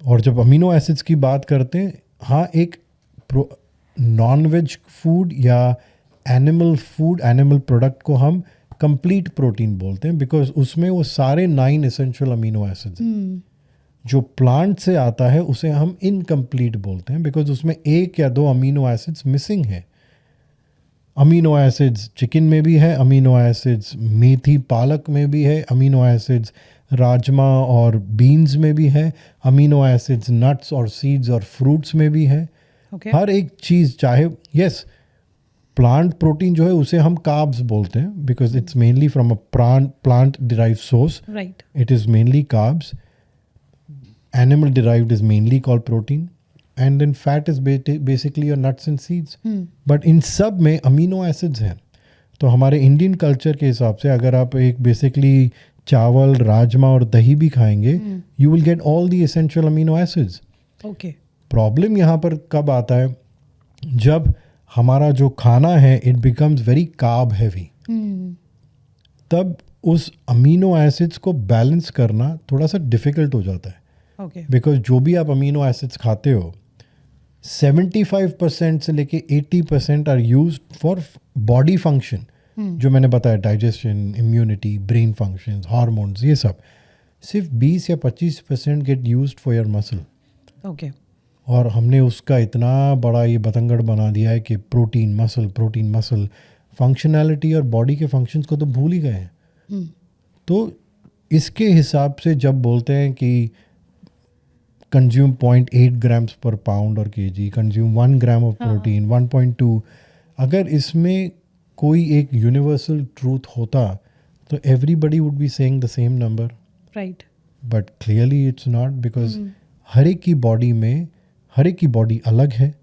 और जब अमीनो एसिड्स की बात करते हैं, हाँ, एक नॉन वेज फूड या एनिमल फूड, एनिमल प्रोडक्ट को हम कंप्लीट प्रोटीन बोलते हैं, बिकॉज उसमें वो सारे 9 एसेंशियल अमीनो एसिड्स हैं। जो प्लांट से आता है उसे हम इनकम्प्लीट बोलते हैं, बिकॉज उसमें 1 या 2 अमीनो एसिड्स मिसिंग है। अमीनो एसिड्स चिकन में भी है, अमीनो एसिड्स मेथी पालक में भी है, अमीनो एसिड्स राजमा और बीन्स में भी है, अमीनो एसिड्स नट्स और सीड्स और फ्रूट्स में भी है। हर एक चीज़, चाहे प्लांट प्रोटीन जो है उसे हम कार्ब्स बोलते हैं, because it's mainly from a plant derived source, right. It is mainly carbs. Animal derived is mainly called protein, and then fat is basically your nuts and seeds. But in सब में amino acids हैं। तो हमारे Indian culture के हिसाब से अगर आप एक बेसिकली चावल, राजमा और दही भी खाएंगे, you will get all the essential amino acids. Okay. Problem यहाँ पर कब आता है, जब हमारा जो खाना है it becomes very carb heavy, तब उस अमीनो एसिड्स को बैलेंस करना थोड़ा सा डिफिकल्ट हो जाता है। बिकॉज जो भी आप अमीनो एसिड्स खाते हो, 75% से लेके 80% are use for body function, जो मैंने बताया, digestion, immunity, brain functions, hormones, ये सब। सिर्फ 20 या 25% get used for your muscle. Okay. और हमने उसका इतना बड़ा ये बतंगड़ बना दिया है कि प्रोटीन मसल फंक्शनैलिटी और बॉडी के फंक्शंस को तो भूल ही गए हैं। तो इसके हिसाब से जब बोलते हैं कि कंज्यूम 0.8 ग्राम्स पर पाउंड और kg, consume 1 gram of protein, 1.2, अगर इसमें कोई एक यूनिवर्सल ट्रूथ होता तो everybody would be saying the same number, right. But clearly it's not, because हर एक की बॉडी में हर एक की बॉडी अलग है।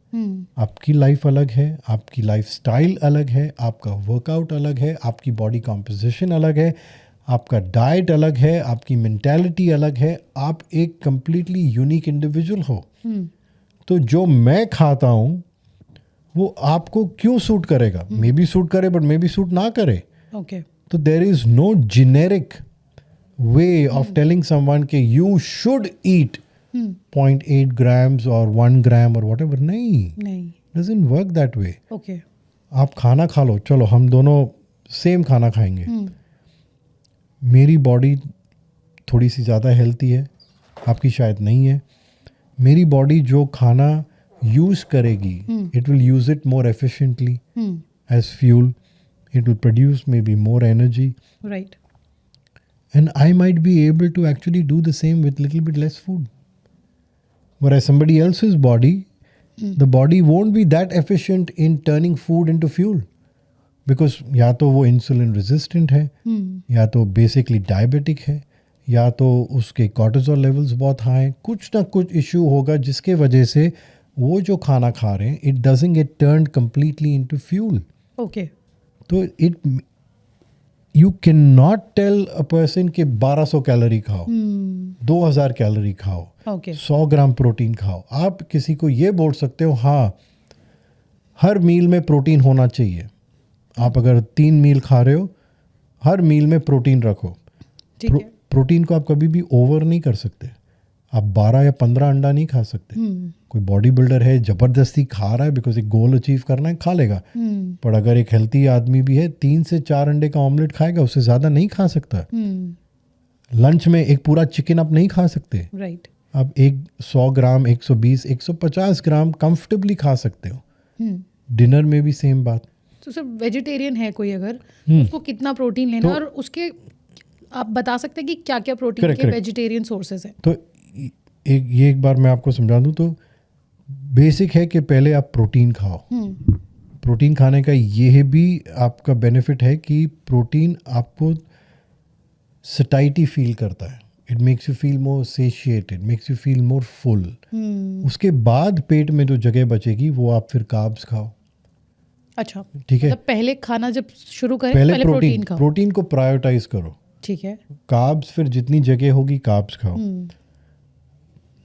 आपकी लाइफ अलग है, आपकी लाइफ स्टाइल अलग है, आपका वर्कआउट अलग है, आपकी बॉडी कॉम्पोजिशन अलग है, आपका डाइट अलग है, आपकी मेंटालिटी अलग है, आप एक कंप्लीटली यूनिक इंडिविजुअल हो। तो जो मैं खाता हूँ वो आपको क्यों सूट करेगा? मे बी सूट करे बट मे बी सूट ना करे। ओके। तो there is no generic way of telling someone कि यू शुड ईट 0.8 grams और 1 gram और whatever। नहीं, doesn't work that way। Okay. आप खाना खा लो, चलो हम दोनों सेम खाना खाएंगे, मेरी बॉडी थोड़ी सी ज़्यादा हेल्थी है, आपकी शायद नहीं है। मेरी बॉडी जो खाना यूज़ करेगी, it will use it more efficiently as fuel, it will produce maybe more energy, right, and I might be able to actually do the same with little bit less food. Whereas somebody else's body, the body won't be that efficient in turning food into fuel. Because या तो वो insulin resistant है, या तो basically diabetic है, या तो उसके कॉर्टिसोल लेवल्स बहुत हाई हैं, कुछ ना कुछ इशू होगा जिसके वजह से वो जो खाना खा रहे हैं it doesn't get turned completely into fuel. Okay. तो it you can not tell a person कि 1200 कैलोरी खाओ, 2000 कैलोरी खाओ, 100 ग्राम प्रोटीन खाओ। आप किसी को ये बोल सकते हो हाँ हर मील में प्रोटीन होना चाहिए। आप अगर 3 मील खा रहे हो, हर मील में प्रोटीन रखो। प्रोटीन को आप कभी भी ओवर नहीं कर सकते। आप 12 या 15 अंडा नहीं खा सकते। कोई बॉडी बिल्डर है ज़बरदस्ती खा रहा है बिकॉज एक गोल अचीव करना है, खा लेगा। पर अगर एक हेल्थी आदमी भी है 3 से 4 अंडे का ऑमलेट खाएगा, उससे ज़्यादा नहीं खा सकता। लंच में एक पूरा चिकन आप नहीं खा सकते। राइट। आप 100 ग्राम, 120, 150 ग्राम कंफर्टेबली खा सकते हो। डिनर में भी सेम बात। तो सर वेजिटेरियन है कोई अगर, उसको कितना प्रोटीन लेना, और उसके आप बता सकते हैं कि क्या क्या प्रोटीन के वेजिटेरियन सोर्सेज हैं? तो एक बार मैं आपको समझा दूं, तो बेसिक है कि पहले आप प्रोटीन खाओ। प्रोटीन खाने का ये भी आपका बेनिफिट है कि प्रोटीन आपको सटाइटी फील करता है. It makes you feel more satiated, makes you feel more full. उसके बाद पेट में जो जगह बचेगी वो आप फिर कार्ब्स खाओ. अच्छा, ठीक है. मतलब पहले खाना जब शुरू करें पहले प्रोटीन खाओ. प्रोटीन को प्रायोरिटाइज करो. ठीक है. कार्ब्स फिर जितनी जगह होगी कार्ब्स खाओ.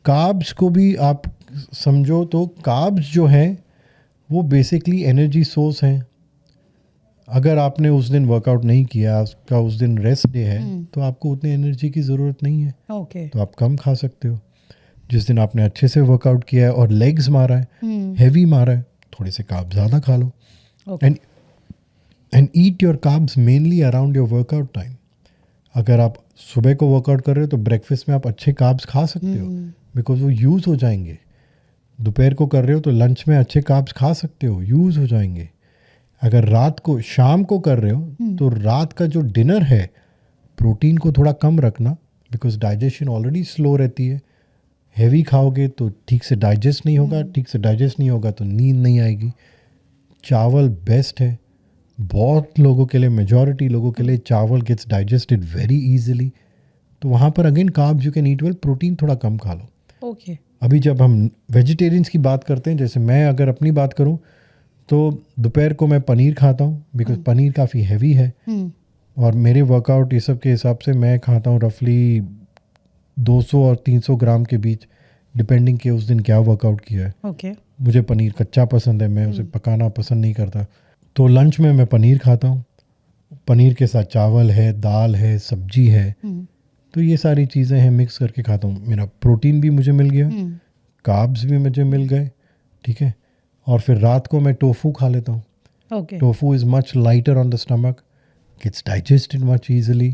कार्ब्स को भी आप समझो तो कार्ब्स जो है वो बेसिकली एनर्जी सोर्स हैं. अगर आपने उस दिन वर्कआउट नहीं किया, आपका उस दिन रेस्ट डे है, तो आपको उतनी एनर्जी की ज़रूरत नहीं है. ओके. तो आप कम खा सकते हो. जिस दिन आपने अच्छे से वर्कआउट किया है और लेग्स मारा है, हैवी मारा है, थोड़े से कार्ब्स ज़्यादा खा लो. And eat your carbs mainly around your workout time. अगर आप सुबह को वर्कआउट कर रहे हो तो ब्रेकफास्ट में आप अच्छे कार्ब्स खा सकते हो, बिकॉज वो यूज़ हो जाएंगे. दोपहर को कर रहे हो तो लंच में अच्छे कार्ब्स खा सकते हो, यूज़ हो जाएंगे. अगर रात को शाम को कर रहे हो तो रात का जो डिनर है प्रोटीन को थोड़ा कम रखना, बिकॉज डाइजेशन ऑलरेडी स्लो रहती है. हैवी खाओगे तो ठीक से डाइजेस्ट नहीं होगा, ठीक से डाइजेस्ट नहीं होगा तो नींद नहीं आएगी. चावल बेस्ट है बहुत लोगों के लिए, मेजॉरिटी लोगों के लिए चावल गेट्स डाइजेस्टेड वेरी इजीली. तो वहाँ पर again carbs you can eat well, protein थोड़ा कम खा लो. ओके. अभी जब हम वेजिटेरियंस की बात करते हैं, जैसे मैं अगर अपनी बात करूं तो दोपहर को मैं पनीर खाता हूं, बिकॉज पनीर काफ़ी हैवी है. और मेरे वर्कआउट ये सब के हिसाब से मैं खाता हूं रफली 200 और 300 ग्राम के बीच, डिपेंडिंग कि उस दिन क्या वर्कआउट किया है. ओके. मुझे पनीर कच्चा पसंद है, मैं उसे पकाना पसंद नहीं करता. तो लंच में मैं पनीर खाता हूँ. पनीर के साथ चावल है, दाल है, सब्जी है. तो ये सारी चीज़ें हैं, मिक्स करके खाता हूँ. मेरा प्रोटीन भी मुझे मिल गया, कार्ब्स भी मुझे मिल गए. ठीक है. और फिर रात को मैं टोफू खा लेता हूँ. Okay. Tofu is much lighter on the stomach, gets digested much easily,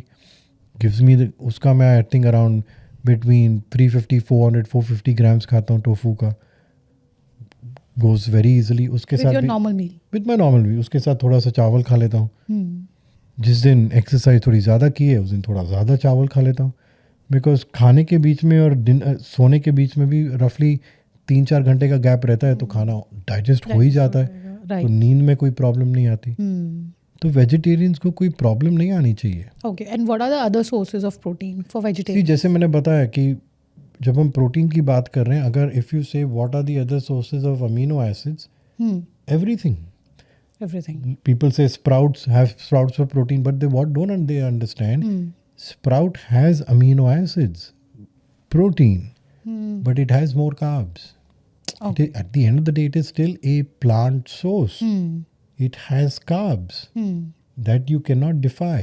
gives me उसका मैं I think around between 350, 400, 450 grams खाता हूँ टोफू का. Goes very easily. उसके साथ भी normal meal, with my normal भी उसके साथ थोड़ा सा चावल खा लेता हूँ. जिस दिन एक्सरसाइज थोड़ी ज़्यादा की है उस दिन थोड़ा ज़्यादा चावल खा लेता हूँ, बिकॉज खाने के बीच में और सोने के बीच में भी रफली 3-4 घंटे का गैप रहता है, तो खाना डाइजेस्ट हो ही जाता है. तो नींद में कोई प्रॉब्लम नहीं आती. तो वेजिटेरियंस को कोई प्रॉब्लम नहीं आनी चाहिए. Okay. And what are the other sources of protein for vegetarian? जैसे मैंने बताया कि जब हम प्रोटीन की बात कर रहे हैं, अगर if you say what are the other sources of amino acids, everything. People say sprouts for protein, but they understand sprout has amino acids, protein, but it has more carbs. Okay. At the end of the day, it is still a plant source. It has carbs that you cannot defy.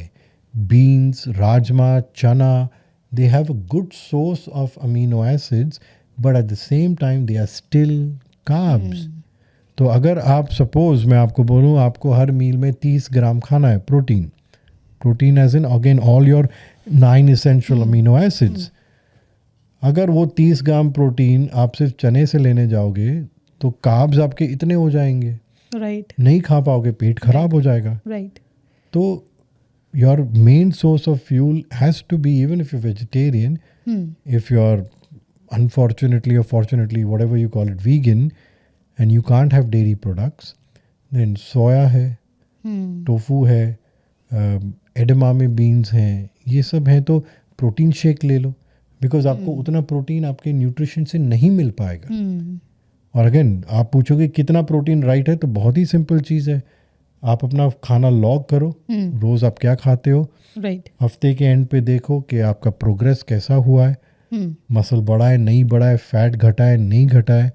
Beans, rajma, chana, they have a good source of amino acids, but at the same time they are still carbs. तो अगर आप suppose मैं आपको बोलूँ आपको हर मील में 30 gram खाना है protein as in again all your 9 essential amino acids. अगर वो 30 ग्राम प्रोटीन आप सिर्फ चने से लेने जाओगे तो कार्ब्स आपके इतने हो जाएंगे, राइट. नहीं खा पाओगे, पेट खराब हो जाएगा. राइट. तो your main source of fuel has to be, even if you vegetarian, if you are unfortunately or fortunately whatever you call it vegan, and you can't have dairy products, then soya है, tofu है, edamame beans हैं, ये सब हैं. तो protein shake ले लो, because आपको उतना प्रोटीन आपके न्यूट्रिशन से नहीं मिल पाएगा. और अगेन आप पूछोगे कितना प्रोटीन राइट है, तो बहुत ही सिंपल चीज़ है. आप अपना खाना लॉग करो, रोज़ आप क्या खाते हो, हफ्ते के एंड पे देखो कि आपका प्रोग्रेस कैसा हुआ है, मसल बढ़ा है नहीं बढ़ा है, फैट घटा है नहीं घटा है,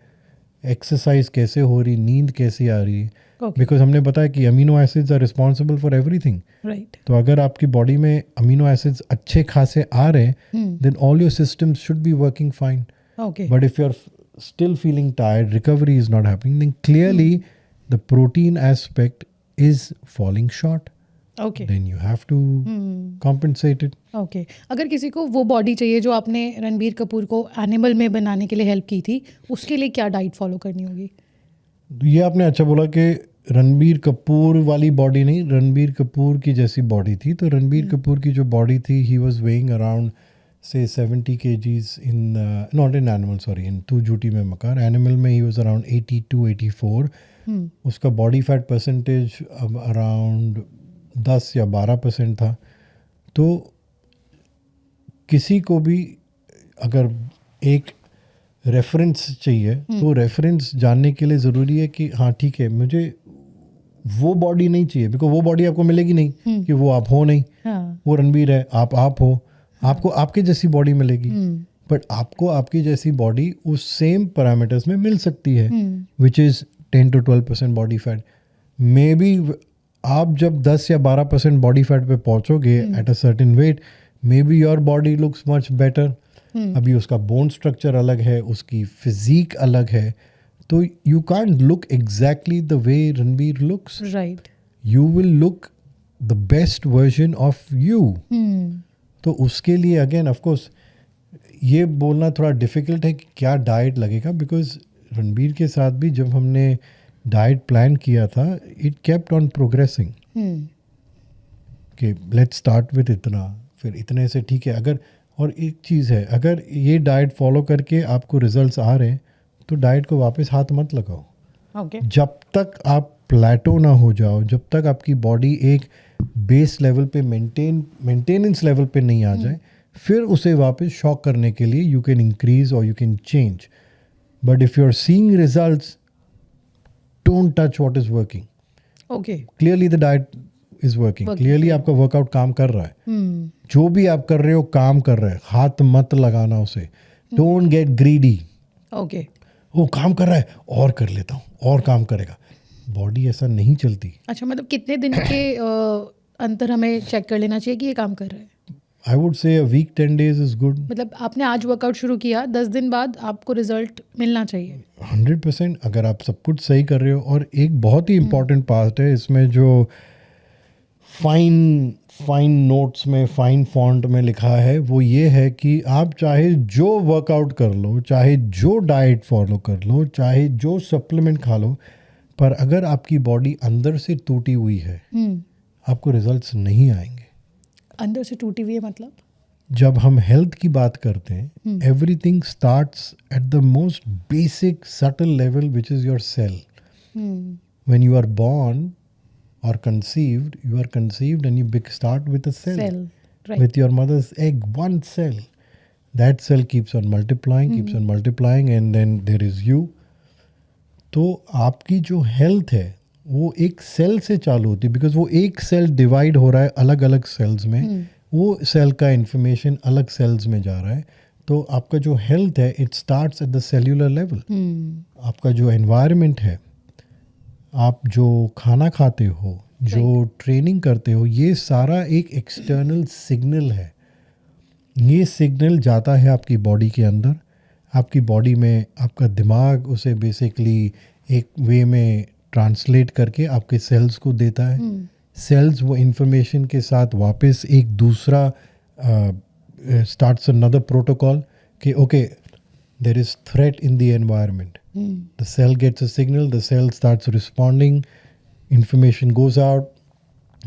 एक्सरसाइज कैसे हो रही, नींद कैसी आ रही है. बिकॉज हमने बताया कि amino acids are responsible for everything. तो अगर आपकी बॉडी में अमीनो एसिड्स अच्छे खासे आ रहे हैं, then all your systems should be working fine. But if you are still feeling tired, recovery is not happening, then clearly the protein aspect is falling short. Okay. Then you have to compensate it. Okay. अगर किसी को वो body चाहिए जो आपने रणबीर कपूर को animal में बनाने के लिए हेल्प की थी, उसके लिए क्या डाइट फॉलो करनी होगी? ये आपने अच्छा बोला कि रणबीर कपूर वाली बॉडी नहीं, रणबीर कपूर की जैसी बॉडी थी. तो रणबीर कपूर की जो बॉडी थी, he was weighing around say 70 kgs in not in animal, sorry, in तू झूठी में मकार, एनिमल में ही was around 82-84. उसका बॉडी फैट परसेंटेज अब अराउंड 10 या 12% था. तो किसी को भी अगर एक रेफरेंस चाहिए तो रेफरेंस जानने के लिए ज़रूरी है कि हाँ ठीक है, मुझे वो बॉडी नहीं चाहिए, बिकॉज वो बॉडी आपको मिलेगी नहीं कि वो आप हो नहीं. वो रणबीर है, आप हो, आपको आपके जैसी बॉडी मिलेगी, बट आपको आपकी जैसी बॉडी उस सेम पैरामीटर्स में मिल सकती है, which is 10 to 12% body fat. Maybe आप जब 10 या 12% बॉडी फैट पे पहुंचोगे at a certain weight, maybe your body looks much better. अभी उसका बोन स्ट्रक्चर अलग है, उसकी फिजिक अलग है, तो you can't look exactly the way Ranbir looks. Right. You will look the best version of you. तो उसके लिए अगेन ऑफ कोर्स ये बोलना थोड़ा डिफिकल्ट है कि क्या डाइट लगेगा, बिकॉज रणबीर के साथ भी जब हमने डाइट प्लान किया था, इट केप्ट ऑन प्रोग्रेसिंग कि लेट्स स्टार्ट विद इतना, फिर इतने से ठीक है. अगर और एक चीज़ है, अगर ये डाइट फॉलो करके आपको रिजल्ट्स आ रहे हैं तो डाइट को वापस हाथ मत लगाओ. जब तक आप प्लेटो ना हो जाओ, जब तक आपकी बॉडी एक बेस लेवल पे मेंटेनेंस लेवल पे नहीं आ जाए, फिर उसे वापस शॉक करने के लिए यू कैन इंक्रीज और you can change. But if you are seeing results, don't touch what is working. Okay. Clearly the diet is working, clearly आपका वर्कआउट काम कर रहा है. जो भी आप कर रहे हो काम कर रहा है, हाथ मत लगाना उसे. Don't get greedy. ओके. वो काम कर रहा है और कर लेता हूँ, और काम करेगा. बॉडी ऐसा नहीं चलती. अच्छा, मतलब कितने दिन के अंतर हमें चेक कर लेना चाहिए कि ये काम कर रहा है? I would say a week 10 days is good. मतलब आपने आज वर्कआउट शुरू किया, 10 दिन बाद आपको रिजल्ट मिलना चाहिए. 100% अगर आप सब कुछ सही कर रहे हो. और एक बहुत ही इम्पॉर्टेंट पार्ट है इसमें, जो फाइन नोट्स में फाइन फॉन्ट में लिखा है, वो ये है कि आप चाहे जो वर्कआउट कर लो, चाहे जो डाइट फॉलो कर लो, चाहे जो सप्लीमेंट खा लो, पर अगर आपकी बॉडी अंदर से टूटी हुई है, आपको रिजल्ट्स नहीं आएंगे. अंदर से टूटी हुई है मतलब? जब हम हेल्थ की बात करते हैं, everything starts at the most basic subtle level, which is your cell. When you are born or conceived, you are conceived and you start with a cell. Right. With your mother's egg, one cell. That cell keeps on multiplying and then there is you. तो आपकी जो health है वो एक cell से चालू होती है, बिकॉज वो एक सेल डिवाइड हो रहा है अलग अलग सेल्स में. वो सेल का इंफॉर्मेशन अलग सेल्स में जा रहा है. तो आपका जो हेल्थ है, it starts at the cellular level. आपका जो एनवायरनमेंट है, आप जो खाना खाते हो, जो ट्रेनिंग करते हो, ये सारा एक एक्सटर्नल सिग्नल है. ये सिग्नल जाता है आपकी बॉडी के अंदर. आपकी बॉडी में आपका दिमाग उसे बेसिकली एक वे में ट्रांसलेट करके आपके सेल्स को देता है. सेल्स वो इंफॉर्मेशन के साथ वापस एक दूसरा स्टार्ट्स अनदर प्रोटोकॉल कि okay, there is threat in the environment. The cell gets a signal, the cell starts responding, information goes out,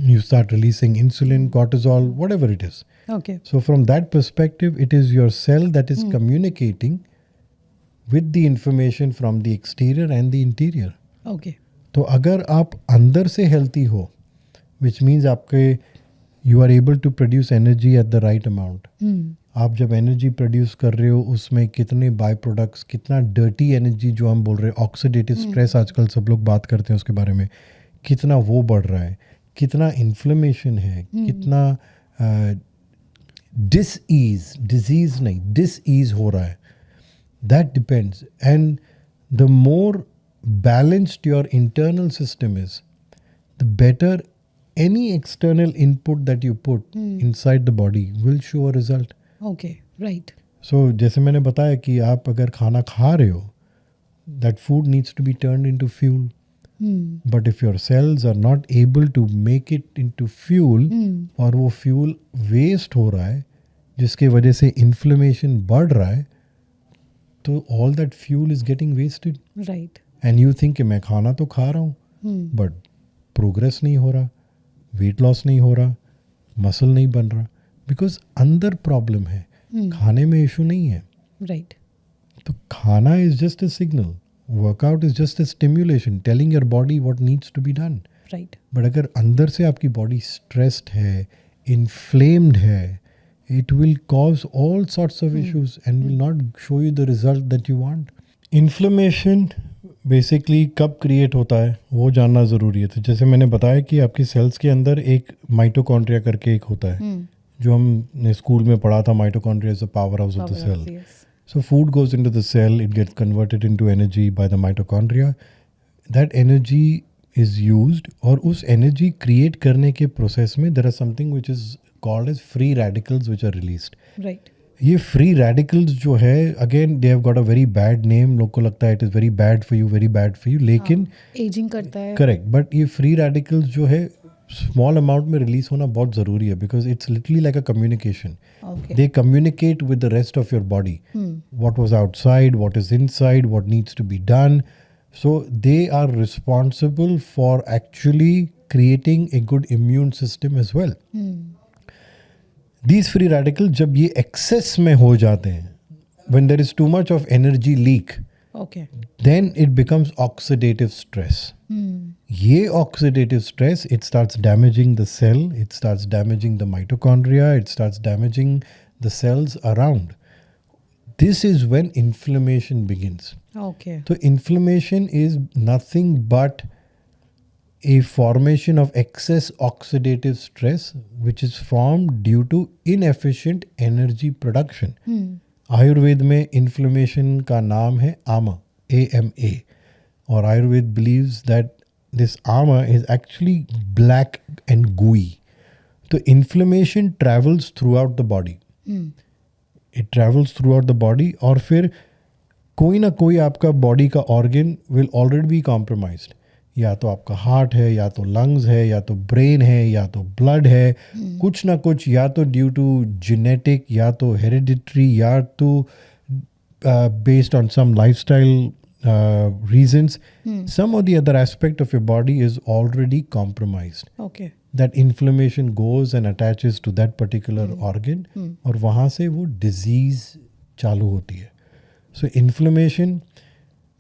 you start releasing insulin, cortisol, whatever it is. Okay. So from that perspective, it is your cell that is communicating with the information from the exterior and the interior. Okay. तो अगर आप अंदर से healthy हो, which means आपके you are able to produce energy at the right amount. आप जब energy produce कर रहे हो, उसमें कितने बाय प्रोडक्ट्स, कितना डर्टी एनर्जी जो हम बोल रहे हैं, ऑक्सीडेटिव स्ट्रेस आजकल सब लोग बात करते हैं उसके बारे में, कितना वो बढ़ रहा है, कितना इन्फ्लेमेशन है, कितना डिजीज हो रहा है. That depends. And the more balanced your internal system is, the better any external input that you put inside the body will show a result. Okay, right. So जैसे मैंने बताया कि आप अगर खाना खा रहे हो, that food needs to be turned into fuel. But if your cells are not able to make it into fuel, और वो fuel waste हो रहा है, जिसके वजह से inflammation बढ़ रहा है, तो all that fuel is getting wasted. Right. And you think कि मैं खाना तो खा रहा हूँ, but progress नहीं हो रहा, वेट लॉस नहीं हो रहा, मसल नहीं बन रहा, बिकॉज अंदर प्रॉब्लम है. खाने में इशू नहीं है. राइट. तो खाना is just a signal, workout is just a stimulation telling your body what needs to be done. Right. But अगर अंदर से आपकी बॉडी स्ट्रेस्ड है, इन्फ्लेम्ड है, it will cause all sorts of issues and will not show you the result that you want. Inflammation basically कब create होता है वो जानना ज़रूरी है. तो जैसे मैंने बताया कि आपकी सेल्स के अंदर एक माइटोकॉन्ड्रिया करके एक होता है, जो हमने स्कूल में पढ़ा था. Mitochondria is the powerhouse of the cell. So food goes into the cell, it gets converted into energy by the mitochondria. That energy is used, और उस energy create करने के process में there is something which is called as free radicals which are released. Right. ये free radicals जो है, again they have got a very bad name. लोग को लगता है it is very bad for you, very bad for you. लेकिन ageing करता है. correct, but ये free radicals जो है small amount में release होना बहुत ज़रूरी है, because it's literally like a communication. Okay. They communicate with the rest of your body. What was outside, what is inside, what needs to be done. So they are responsible for actually creating a good immune system as well. These free radicals जब ये excess में हो जाते हैं, when there is too much of energy leak, Okay. then it becomes oxidative stress. ये oxidative stress, it starts damaging the cell, it starts damaging the mitochondria, it starts damaging the cells around. This is when inflammation begins. Okay. So inflammation is nothing but a formation of excess oxidative stress which is formed due to inefficient energy production. Ayurveda में inflammation का नाम है आमा, AMA, और Ayurveda believes that this ama is actually black and gooey. तो inflammation travels throughout the body. It travels throughout the body, और फिर कोई ना कोई आपका बॉडी का organ will already be compromised. या तो आपका हार्ट है, या तो लंग्स है, या तो ब्रेन है, या तो ब्लड है, कुछ ना कुछ, या तो ड्यू टू जेनेटिक, या तो हेरिडिटरी, या तो based on some lifestyle reasons, some or the other aspect of your body is already compromised. Okay. That inflammation goes and attaches to that particular organ, और वहाँ से वो disease चालू होती है. So inflammation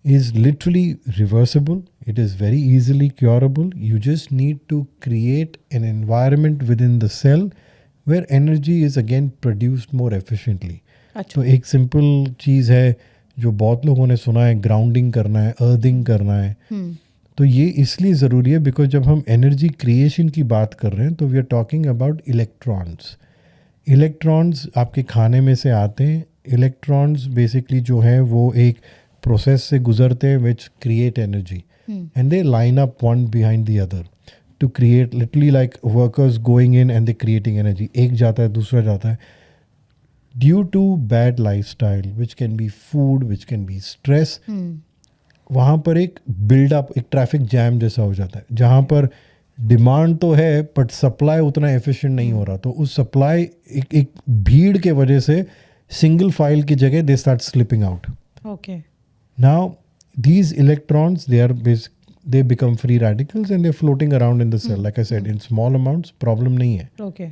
is literally reversible. It is very easily curable. You just need to create an environment within the cell where energy is again produced more efficiently. तो एक simple चीज़ है जो बहुत लोगों ने सुना है, ग्राउंडिंग करना है, अर्थिंग करना है. तो ये इसलिए ज़रूरी है बिकॉज जब हम एनर्जी क्रिएशन की बात कर रहे हैं तो we are talking about electrons. Electrons आपके खाने में से आते हैं. इलेक्ट्रॉन्स बेसिकली जो है वो एक प्रोसेस से गुजरते हैं which create energy, and they line up one behind the other to create, literally like workers going in and they creating energy. एक जाता है, दूसरा जाता है. Due to bad lifestyle, which can be food, which can be stress, वहाँ पर एक buildup, एक ट्रैफिक जैम जैसा हो जाता है, जहाँ पर डिमांड तो है बट सप्लाई उतना एफिशिएंट नहीं हो रहा. तो उस सप्लाई एक भीड़ के वजह से सिंगल फाइल की जगह they start slipping out. Okay. Now these electrons, they become free radicals and they're floating around in the cell. Like I said, in small amounts, problem नहीं है. Okay.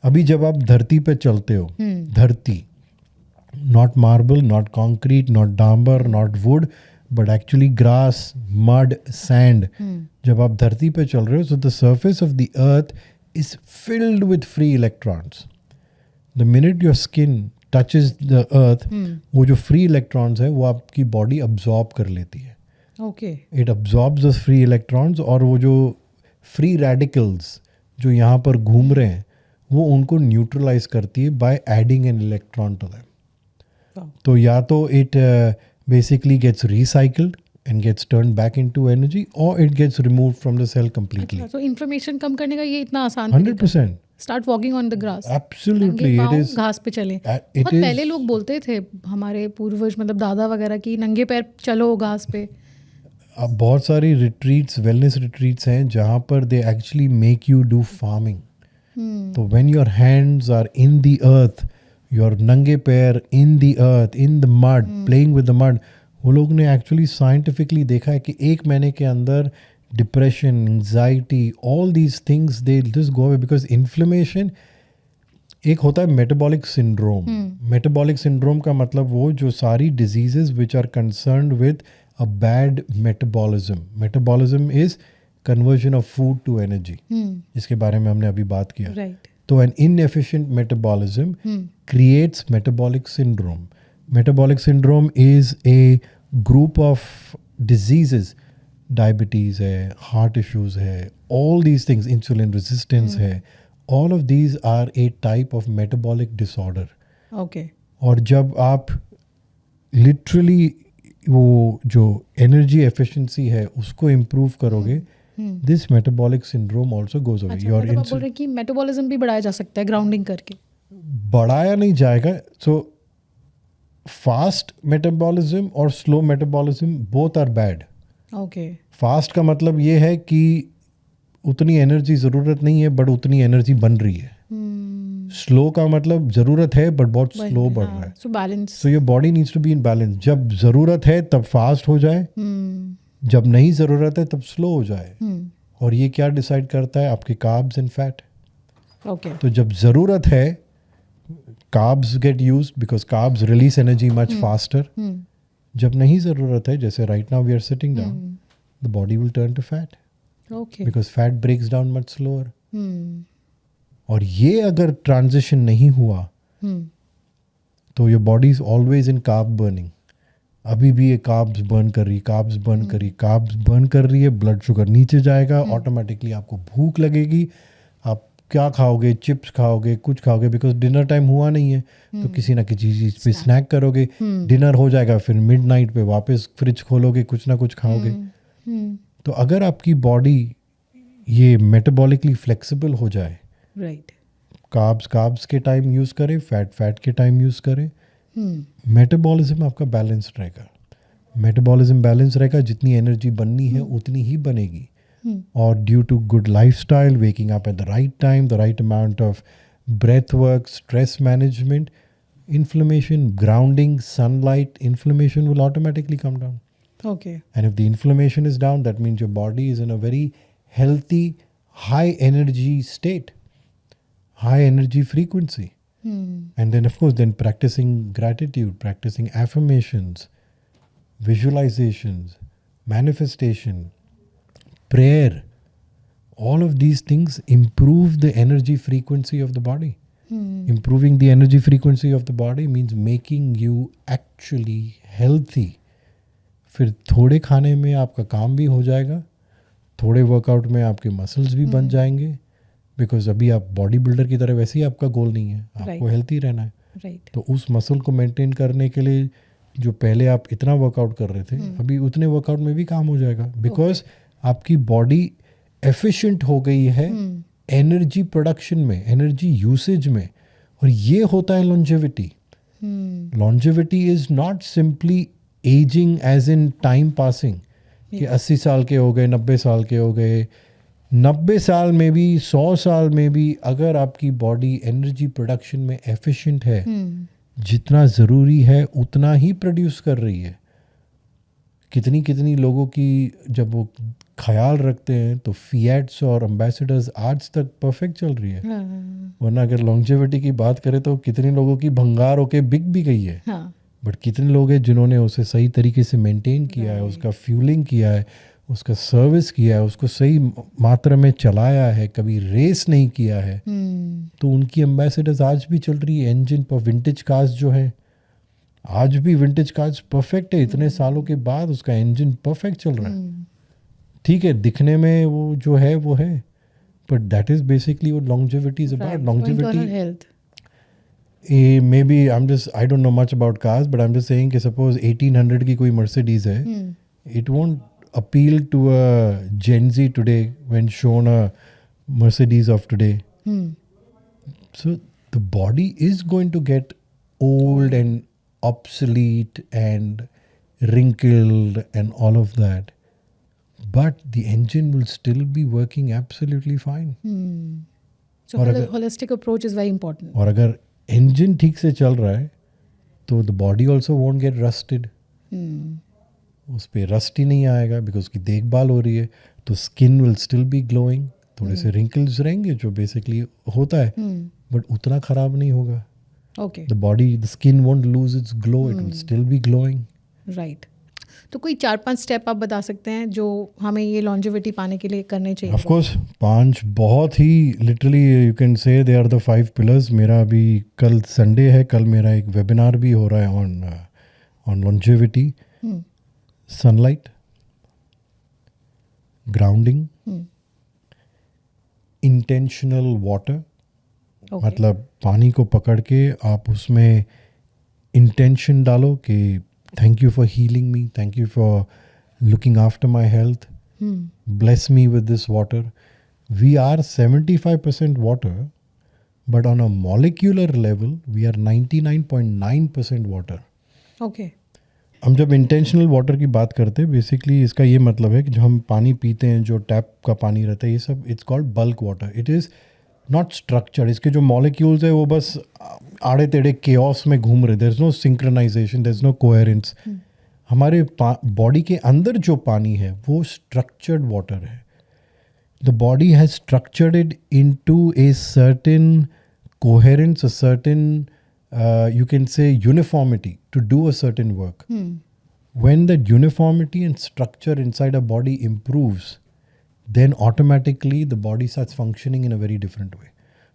अभी जब आप धरती पे चलते हो, धरती, not marble, not concrete, not डांबर, not wood, but actually grass, mud, sand. जब आप धरती पे चल रहे हो, so the surface of the earth is filled with free electrons. The minute your skin touches the earth, वो जो फ्री इलेक्ट्रॉन्स है वो आपकी बॉडी अब्जॉर्ब कर लेती है. Okay. It absorbs the free electrons, और वो जो फ्री रेडिकल्स जो यहाँ पर घूम रहे हैं वो उनको न्यूट्रलाइज करती है by adding an electron to them. तो या तो it basically gets recycled and gets turn back into energy, और it gets removed from the cell completely. तो इन्फ्लेमेशन कम करने का ये इतना आसान 100%. Start walking on the grass. Absolutely it is. घास पे चलें. बहुत पहले लोग बोलते थे, हमारे पूर्वज, मतलब दादा वगैरह, की नंगे पैर चलो घास पे. अब बहुत सारी रिट्रीट्स, वेलनेस रिट्रीट्स हैं जहाँ पर they actually make you do farming. So when your hands are in the earth, your नंगे पैर in the earth, in the mud, playing with the mud, वो लोग ने actually scientifically देखा है कि एक महीने के अंदर depression, anxiety, all these things they just go away, because inflammation एक होता है मेटाबॉलिक सिंड्रोम. मेटाबॉलिक सिंड्रोम का मतलब वो जो सारी diseases which are concerned with a bad metabolism. Metabolism is conversion of food to energy, जिसके बारे में हमने अभी बात किया. राइट. तो an inefficient metabolism creates metabolic syndrome. Metabolic syndrome is a group of diseases. Diabetes है, heart issues है, all these things, insulin resistance है, all of these are a type of metabolic disorder. Okay. और जब आप literally वो जो energy efficiency है उसको improve करोगे, this metabolic syndrome also goes away. अच्छा, Your मतलब आप बोल रहे हैं कि मेटाबॉलिज्म भी बढ़ाया जा सकता है ग्राउंडिंग करके. बढ़ाया नहीं जाएगा. सो फास्ट मेटाबॉलिज्म और slow metabolism both are bad. Okay. Fast का मतलब ये है कि उतनी एनर्जी ज़रूरत नहीं है बट उतनी एनर्जी बन रही है. स्लो का मतलब ज़रूरत है बट बहुत स्लो बढ़ रहा है. So balance. So your body needs to be in balance. जब ज़रूरत है तब फास्ट हो जाए, जब नहीं ज़रूरत है तब स्लो हो जाए. और ये क्या डिसाइड करता है? आपके कार्ब्स एंड फैट. ओके. तो जब ज़रूरत है, carbs get used because carbs release energy much faster. जब नहीं ज़रूरत है, जैसे right now we are sitting down, the body will turn to fat okay. because fat breaks down much slower. और ये अगर transition नहीं हुआ तो your body is always in carb burning. अभी भी ये carbs burn कर रही, carbs burn कर रही, carbs burn कर रही है. blood sugar नीचे जाएगा, automatically आपको भूख लगेगी. आप क्या खाओगे? चिप्स खाओगे, कुछ खाओगे, बिकॉज डिनर टाइम हुआ नहीं है. तो किसी ना किसी चीज़ पे स्नैक करोगे. डिनर हो जाएगा, फिर मिडनाइट पे वापस फ्रिज खोलोगे, कुछ ना कुछ खाओगे. तो अगर आपकी बॉडी ये मेटाबॉलिकली फ्लेक्सिबल हो जाए, राइट. कार्ब्स के टाइम यूज़ करें, फैट के टाइम यूज़ करें, मेटाबॉलिज्म आपका बैलेंस्ड रहेगा. मेटाबॉलिज्म बैलेंस रहेगा, जितनी एनर्जी बननी है उतनी ही बनेगी. Or due to good lifestyle, waking up at the right time, the right amount of breath work, stress management, inflammation, grounding, sunlight, inflammation will automatically come down. Okay. And if the inflammation is down, that means your body is in a very healthy, high energy state, high energy frequency. And then of course, then practicing gratitude, practicing affirmations, visualizations, manifestation, prayer, all of these things improve the energy frequency of the body. Improving the energy frequency of the body means making you actually healthy. फिर थोड़े खाने में आपका काम भी हो जाएगा, थोड़े वर्कआउट में आपके मसल्स भी बन जाएंगे. बिकॉज अभी आप बॉडी बिल्डर की तरह वैसे ही आपका गोल नहीं है, आपको हेल्थी रहना है. राइट. तो उस मसल को मेंटेन करने के लिए जो पहले आप इतना वर्कआउट कर रहे थे, अभी उतने वर्कआउट में भी काम हो जाएगा. बिकॉज आपकी बॉडी एफिशिएंट हो गई है एनर्जी प्रोडक्शन में, एनर्जी यूसेज में. और ये होता है longevity. Longevity is not simply ageing as in time passing, कि 80 साल के हो गए, 90 साल के हो गए. 90 साल में भी, 100 साल में भी, अगर आपकी बॉडी एनर्जी प्रोडक्शन में एफिशिएंट है, जितना ज़रूरी है उतना ही प्रोड्यूस कर रही है. कितनी लोगों की जब वो ख्याल रखते हैं तो फिएट्स और एम्बेसडर्स आज तक परफेक्ट चल रही है. वरना अगर लॉन्जेविटी की बात करें तो कितने लोगों की भंगार होके बिक भी गई है. बट कितने लोग हैं जिन्होंने उसे सही तरीके से मेंटेन किया है, उसका फ्यूलिंग किया है, उसका सर्विस किया है, उसको सही मात्रा में चलाया है, कभी रेस नहीं किया है. तो उनकी एम्बेसडर्स आज भी चल रही है. इंजन पर विंटेज कार्स जो है, आज भी विंटेज कार्स परफेक्ट है. इतने सालों के बाद उसका इंजन परफेक्ट चल रहा है. ठीक है, दिखने में वो जो है वो है, but that is basically what longevity is about. Longevity maybe I don't know much about cars, but I'm just saying कि suppose 1800 की कोई Mercedes है, it won't appeal to a Gen Z today when shown a Mercedes of today. So the body is going to get old and obsolete and wrinkled and all of that, but the engine will still be working absolutely fine. So holistic approach is very important. और अगर engine ठीक से चल रहा है तो the body also won't get rusted. उस पर रस्ट ही नहीं आएगा बिकॉज उसकी देखभाल हो रही है. तो skin will still be glowing, थोड़े से रिंकल्स रहेंगे जो बेसिकली होता है, बट उतना खराब नहीं होगा. Okay, the body, the skin won't lose its glow, it will still be glowing. Right. तो कोई 4-5 स्टेप आप बता सकते हैं जो हमें ये लॉन्जेविटी पाने के लिए करने चाहिए? ऑफ कोर्स 5 बहुत ही लिटरली यू कैन से दे आर द 5 पिलर्स. मेरा अभी कल संडे है, कल मेरा एक वेबिनार भी हो रहा है on longevity. Sunlight, grounding, intentional water. मतलब पानी को पकड़ के आप उसमें इंटेंशन डालो कि thank you for healing me, thank you for looking after my health, bless me with this water. We are 75% water, but on a molecular level, we are 99.9% water. Okay. हम जब इंटेंशनल वाटर की बात करते हैं, basically इसका ये मतलब है कि जो हम पानी पीते हैं, जो टैप का पानी रहता है, ये सब it's called bulk water. It is not structured. इसके जो मॉलिक्यूल्स है वो बस आड़े टेढ़े केओस में घूम रहे. There is no synchronisation, there is no coherence. हमारे बॉडी के अंदर जो पानी है वो स्ट्रक्चर्ड वाटर है. The body has structured it into a certain coherence, a certain you can say uniformity to do a certain work. When that uniformity and structure inside a body improves, then automatically the body starts functioning in a very different way.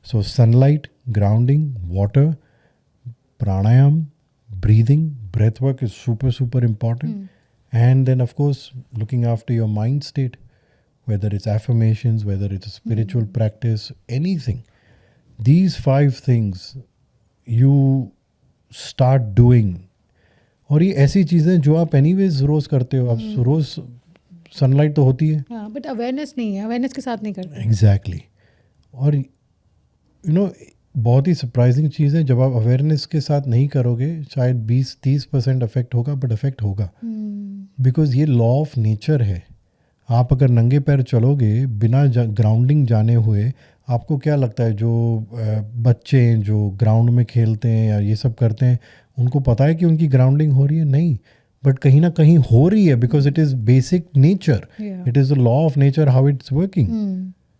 So sunlight, grounding, water, pranayam, breathing, breath work is super important. And then of course looking after your mind state, whether it's affirmations, whether it's a spiritual practice, anything. These 5 things you start doing. और ये ऐसी चीज़ें जो आप anyways रोज़ करते हो. आप रोज़ sunlight तो होती है, बट अवेयरनेस नहीं है, अवेयरनेस के साथ नहीं करते. एग्जैक्टली. और यू नो बहुत ही सरप्राइजिंग चीज़ है, जब आप अवेयरनेस के साथ नहीं करोगे शायद 20-30% अफेक्ट होगा, बट अफेक्ट होगा. बिकॉज ये लॉ ऑफ नेचर है. आप अगर नंगे पैर चलोगे बिना ग्राउंडिंग जाने हुए, आपको क्या लगता है जो बच्चे हैं जो ग्राउंड में खेलते हैं या ये सब करते हैं, उनको पता है कि उनकी ग्राउंडिंग हो रही है? नहीं. बट कहीं ना कहीं हो रही है, because it is basic nature. It is the law of nature how it's working.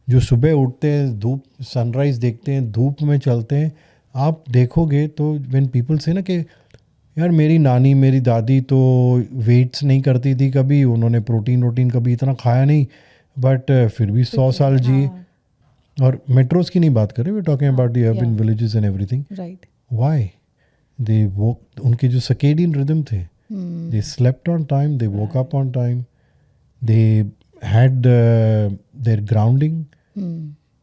जो सुबह उठते हैं, धूप सनराइज देखते हैं, धूप में चलते हैं, आप देखोगे तो व्हेन पीपल से ना कि यार मेरी नानी, मेरी दादी तो वेट्स नहीं करती थी कभी, उन्होंने प्रोटीन कभी इतना खाया नहीं, बट फिर भी 100 साल जिए. और मेट्रोज की नहीं बात करें, we talking about the urban villages and everything. Right. Why? They woke, उनके जो सर्केडियन रिदम थे, they slept on time, they woke up on time, they had their grounding,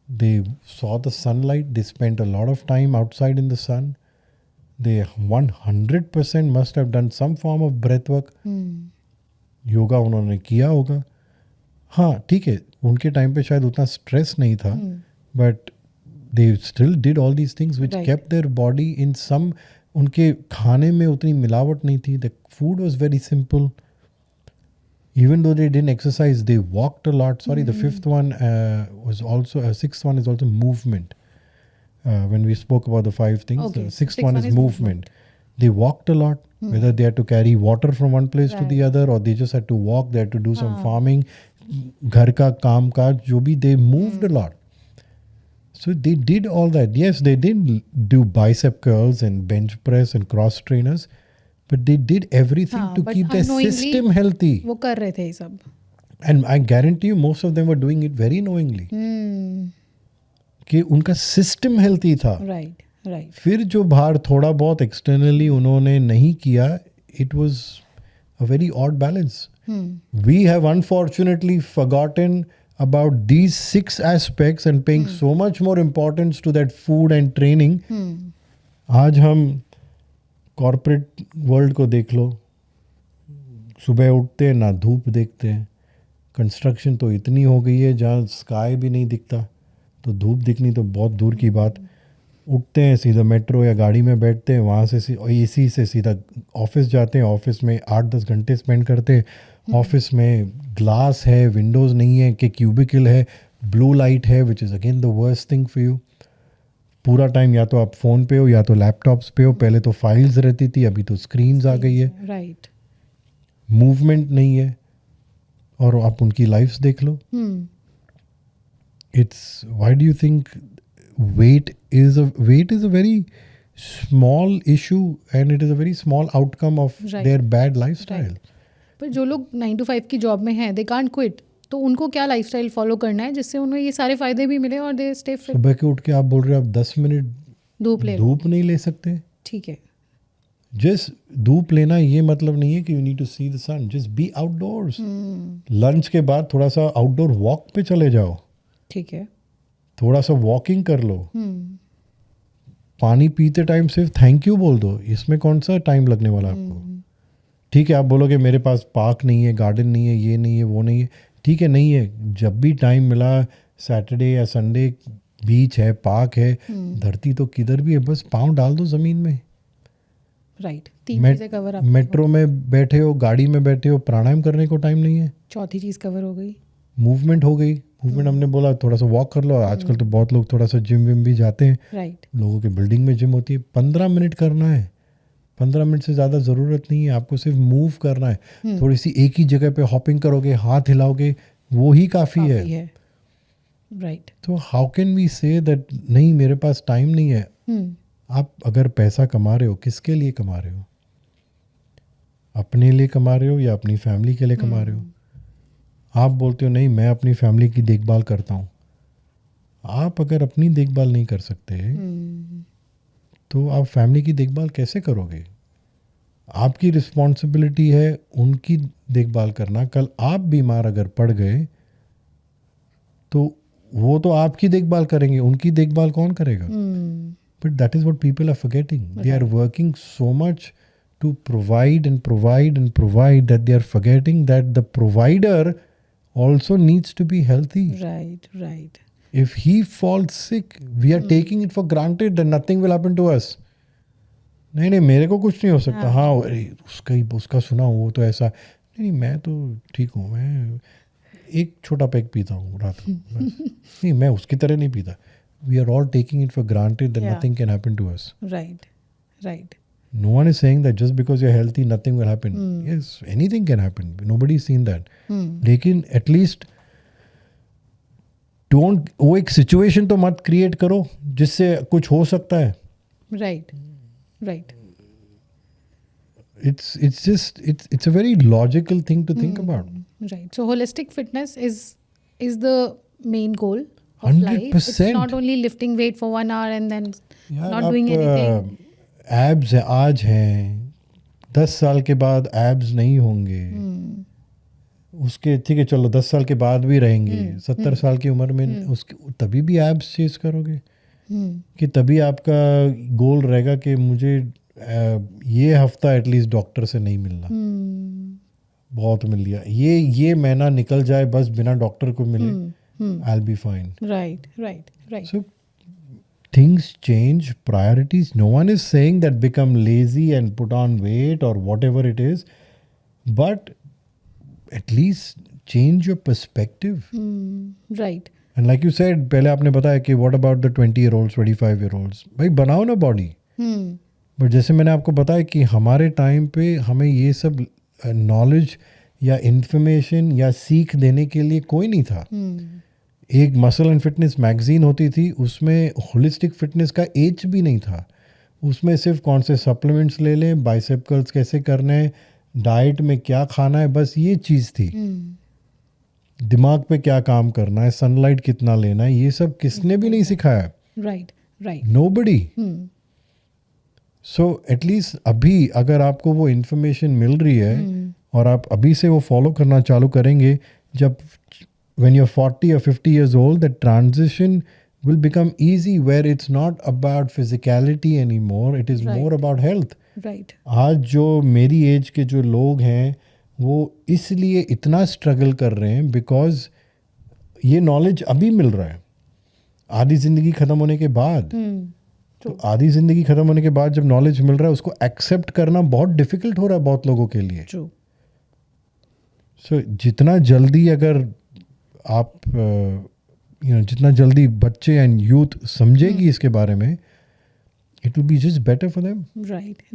they saw the sunlight, they spent a lot of time outside in the sun. They 100% must have done some form of breath work. Yoga उन्होंने किया होगा. हाँ ठीक है, उनके time पे शायद उतना स्ट्रेस नहीं था, but they still did all these things which kept their body in sum. उनके खाने में उतनी मिलावट नहीं थी. The food was very simple. Even though they didn't exercise, they walked a lot. Sorry, the sixth one is also movement. When we spoke about the 5 things, Okay. the sixth one is movement. They walked a lot, whether they had to carry water from one place to the other, or they just had to walk, they had to do some farming, घर का काम काज जो भी, they moved a lot. So they did all that. Yes, they did do bicep curls and bench press and cross trainers, but they did everything to keep their system healthy. वो कर रहे थे ये सब. And I guarantee you most of them were doing it very knowingly. कि उनका system healthy था. Right. फिर जो बाहर थोड़ा बहुत एक्सटर्नली उन्होंने नहीं किया, it was a very odd balance. We have unfortunately forgotten about these 6 aspects and paying so much more importance to that food and training. आज हम कॉर्पोरेट वर्ल्ड को देख लो, सुबह उठते हैं ना धूप देखते हैं. कंस्ट्रक्शन तो इतनी हो गई है जहाँ स्काई भी नहीं दिखता, तो धूप दिखनी तो बहुत दूर की बात. उठते हैं सीधा मेट्रो या गाड़ी में बैठते हैं, वहाँ से एसी से सीधा ऑफिस जाते हैं. ऑफिस में 8-10 घंटे स्पेंड करते हैं. ऑफिस में ग्लास है, विंडोज़ नहीं है, कि क्यूबिकल है, ब्लू लाइट है, which is again the worst thing for you. पूरा टाइम या तो आप फ़ोन पे हो या तो लैपटॉप्स पे हो. पहले तो फाइल्स रहती थी, अभी तो स्क्रीन्स आ गई है. राइट. मूवमेंट नहीं है. और आप उनकी लाइफ्स देख लो. it's why do you think weight is a very small issue and it is a very small outcome of Right. their bad lifestyle. Right. पर जो लोग 9 to 5 की जॉब में हैं दे कांट क्विट, तो उनको क्या लाइफस्टाइल फॉलो करना है जिससे उन्हें ये सारे फायदे भी मिले और दे स्टे फिट? सुबह के उठ के आप बोल रहे हो आप 10 मिनट धूप ले लो, धूप नहीं ले सकते? ठीक है। जस्ट धूप लेना ये मतलब नहीं है कि you need to see the sun, just be outdoors. Lunch के बाद थोड़ा सा आउटडोर वॉक पे चले जाओ, ठीक है। थोड़ा सा वॉकिंग कर लो, पानी पीते टाइम सिर्फ थैंक यू बोल दो, इसमें कौन सा टाइम लगने वाला आपको? ठीक है, आप बोलोगे मेरे पास पार्क नहीं है, गार्डन नहीं है, ये नहीं है, वो नहीं है, ठीक है, नहीं है। जब भी टाइम मिला, सैटरडे या संडे, बीच है, पार्क है, धरती तो किधर भी है, बस पाँव डाल दो ज़मीन में। राइट, 3 चीज़ें कवर आप मेट्रो में बैठे हो, गाड़ी में बैठे हो, प्राणायाम करने को टाइम नहीं है। चौथी चीज़ कवर हो गई, मूवमेंट हो गई। मूवमेंट हमने बोला थोड़ा सा वॉक कर लो, आजकल तो बहुत लोग थोड़ा सा जिम विम भी जाते हैं। राइट। लोगों के बिल्डिंग में जिम होती है। 15 मिनट करना है, 15 मिनट से ज़्यादा ज़रूरत नहीं है, आपको सिर्फ मूव करना है। थोड़ी सी एक ही जगह पे हॉपिंग करोगे, हाथ हिलाओगे, वो ही काफ़ी है। राइट। तो how can we say that नहीं मेरे पास टाइम नहीं है? आप अगर पैसा कमा रहे हो, किसके लिए कमा रहे हो? अपने लिए कमा रहे हो या अपनी फैमिली के लिए कमा रहे हो? आप बोलते हो नहीं मैं अपनी फैमिली की देखभाल करता हूँ। आप अगर अपनी देखभाल नहीं कर सकते तो आप फैमिली की देखभाल कैसे करोगे? आपकी रिस्पॉन्सिबिलिटी है उनकी देखभाल करना। कल आप बीमार अगर पड़ गए तो वो तो आपकी देखभाल करेंगे, उनकी देखभाल कौन करेगा? But that is what people are forgetting. They are working so much to provide and provide and provide that they are forgetting that the provider also needs to be healthy. Right. If he falls sick, we are taking it for granted that nothing will happen to us. नहीं मेरे को कुछ नहीं हो सकता। हाँ अरे उसका सुना वो तो ऐसा नहीं, मैं तो ठीक हूँ, मैं एक छोटा पैक पीता हूँ रात को, नहीं मैं उसकी तरह नहीं पीता। We are all taking it for granted that nothing can happen to us. Right. No one is saying that just because you're healthy, nothing will happen. Yes, anything can happen. Nobody's seen that. लेकिन at least don't वो एक situation तो मत create करो जिससे कुछ हो सकता है. Right. It's just it's a very logical thing to think about. Right. So holistic fitness is the main goal of 100%. life. It's not only lifting weight for 1 hour and then not doing anything. Abs आज हैं, 10 साल के बाद abs नहीं होंगे। उसके ठीक है चलो 10 साल के बाद भी रहेंगे, 70 साल की उम्र में उसके तभी भी एब्स चेज करोगे कि तभी आपका गोल रहेगा कि मुझे ये हफ्ता एटलीस्ट डॉक्टर से नहीं मिलना, बहुत मिल लिया, ये महीना निकल जाए बस बिना डॉक्टर को मिले, I will be fine. Right. So things change, priorities. No one is saying that become lazy and put on weight or whatever it is, but at least change your perspective. Right. And like you said, पहले आपने बताया कि what about the 20-year-olds, 25-year-olds? भाई बनाओ ना body. But जैसे मैंने आपको बताया कि हमारे टाइम पे हमें ये सब नॉलेज या इंफॉर्मेशन या सीख देने के लिए कोई नहीं था। एक मसल एंड फिटनेस मैगजीन होती थी, उसमें होलिस्टिक फिटनेस का एज भी नहीं था। उसमें सिर्फ कौन से सप्लीमेंट्स ले लें, बाइसेप कर्ल्स कैसे करने हैं, डाइट में क्या खाना है, बस ये चीज़ थी। दिमाग पे क्या काम करना है, सनलाइट कितना लेना है, ये सब किसने भी नहीं सिखाया। राइट। नोबडी। सो एटलीस्ट अभी अगर आपको वो इन्फॉर्मेशन मिल रही है और आप अभी से वो फॉलो करना चालू करेंगे, जब when you're 40 or 50 years old, the transition will become easy where it's not about physicality anymore, it is more about health. Right. आज जो मेरी एज के जो लोग हैं वो इसलिए इतना स्ट्रगल कर रहे हैं बिकॉज ये नॉलेज अभी मिल रहा है, आधी ज़िंदगी ख़त्म होने के बाद। तो आधी ज़िंदगी ख़त्म होने के बाद जब नॉलेज मिल रहा है उसको एक्सेप्ट करना बहुत डिफ़िकल्ट हो रहा है बहुत लोगों के लिए। सो जितना जल्दी अगर आप जितना जल्दी बच्चे एंड यूथ समझेगी इसके बारे में, it will be just better for them.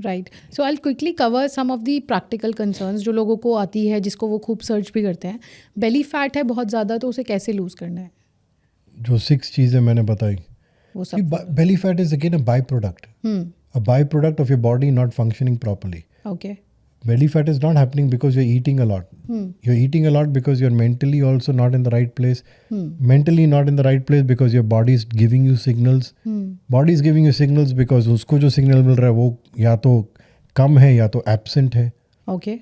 Right. So I'll quickly cover some of the practical concerns जो लोगों को आती है, जिसको वो खूब सर्च भी करते हैं। बेली फैट है बहुत ज़्यादा, तो उसे कैसे लूज़ करना है? जो 6 चीज़ें मैंने बताई, वो सब belly fat is again a byproduct. A byproduct of your body not functioning properly. Okay Belly fat is not happening because you're eating a lot. You're eating a lot because you're mentally also not in the right place. Mentally not in the right place because your body is giving you signals. Body is giving you signals because उसको जो signal मिल रहा है वो या तो कम है या तो absent है. ओके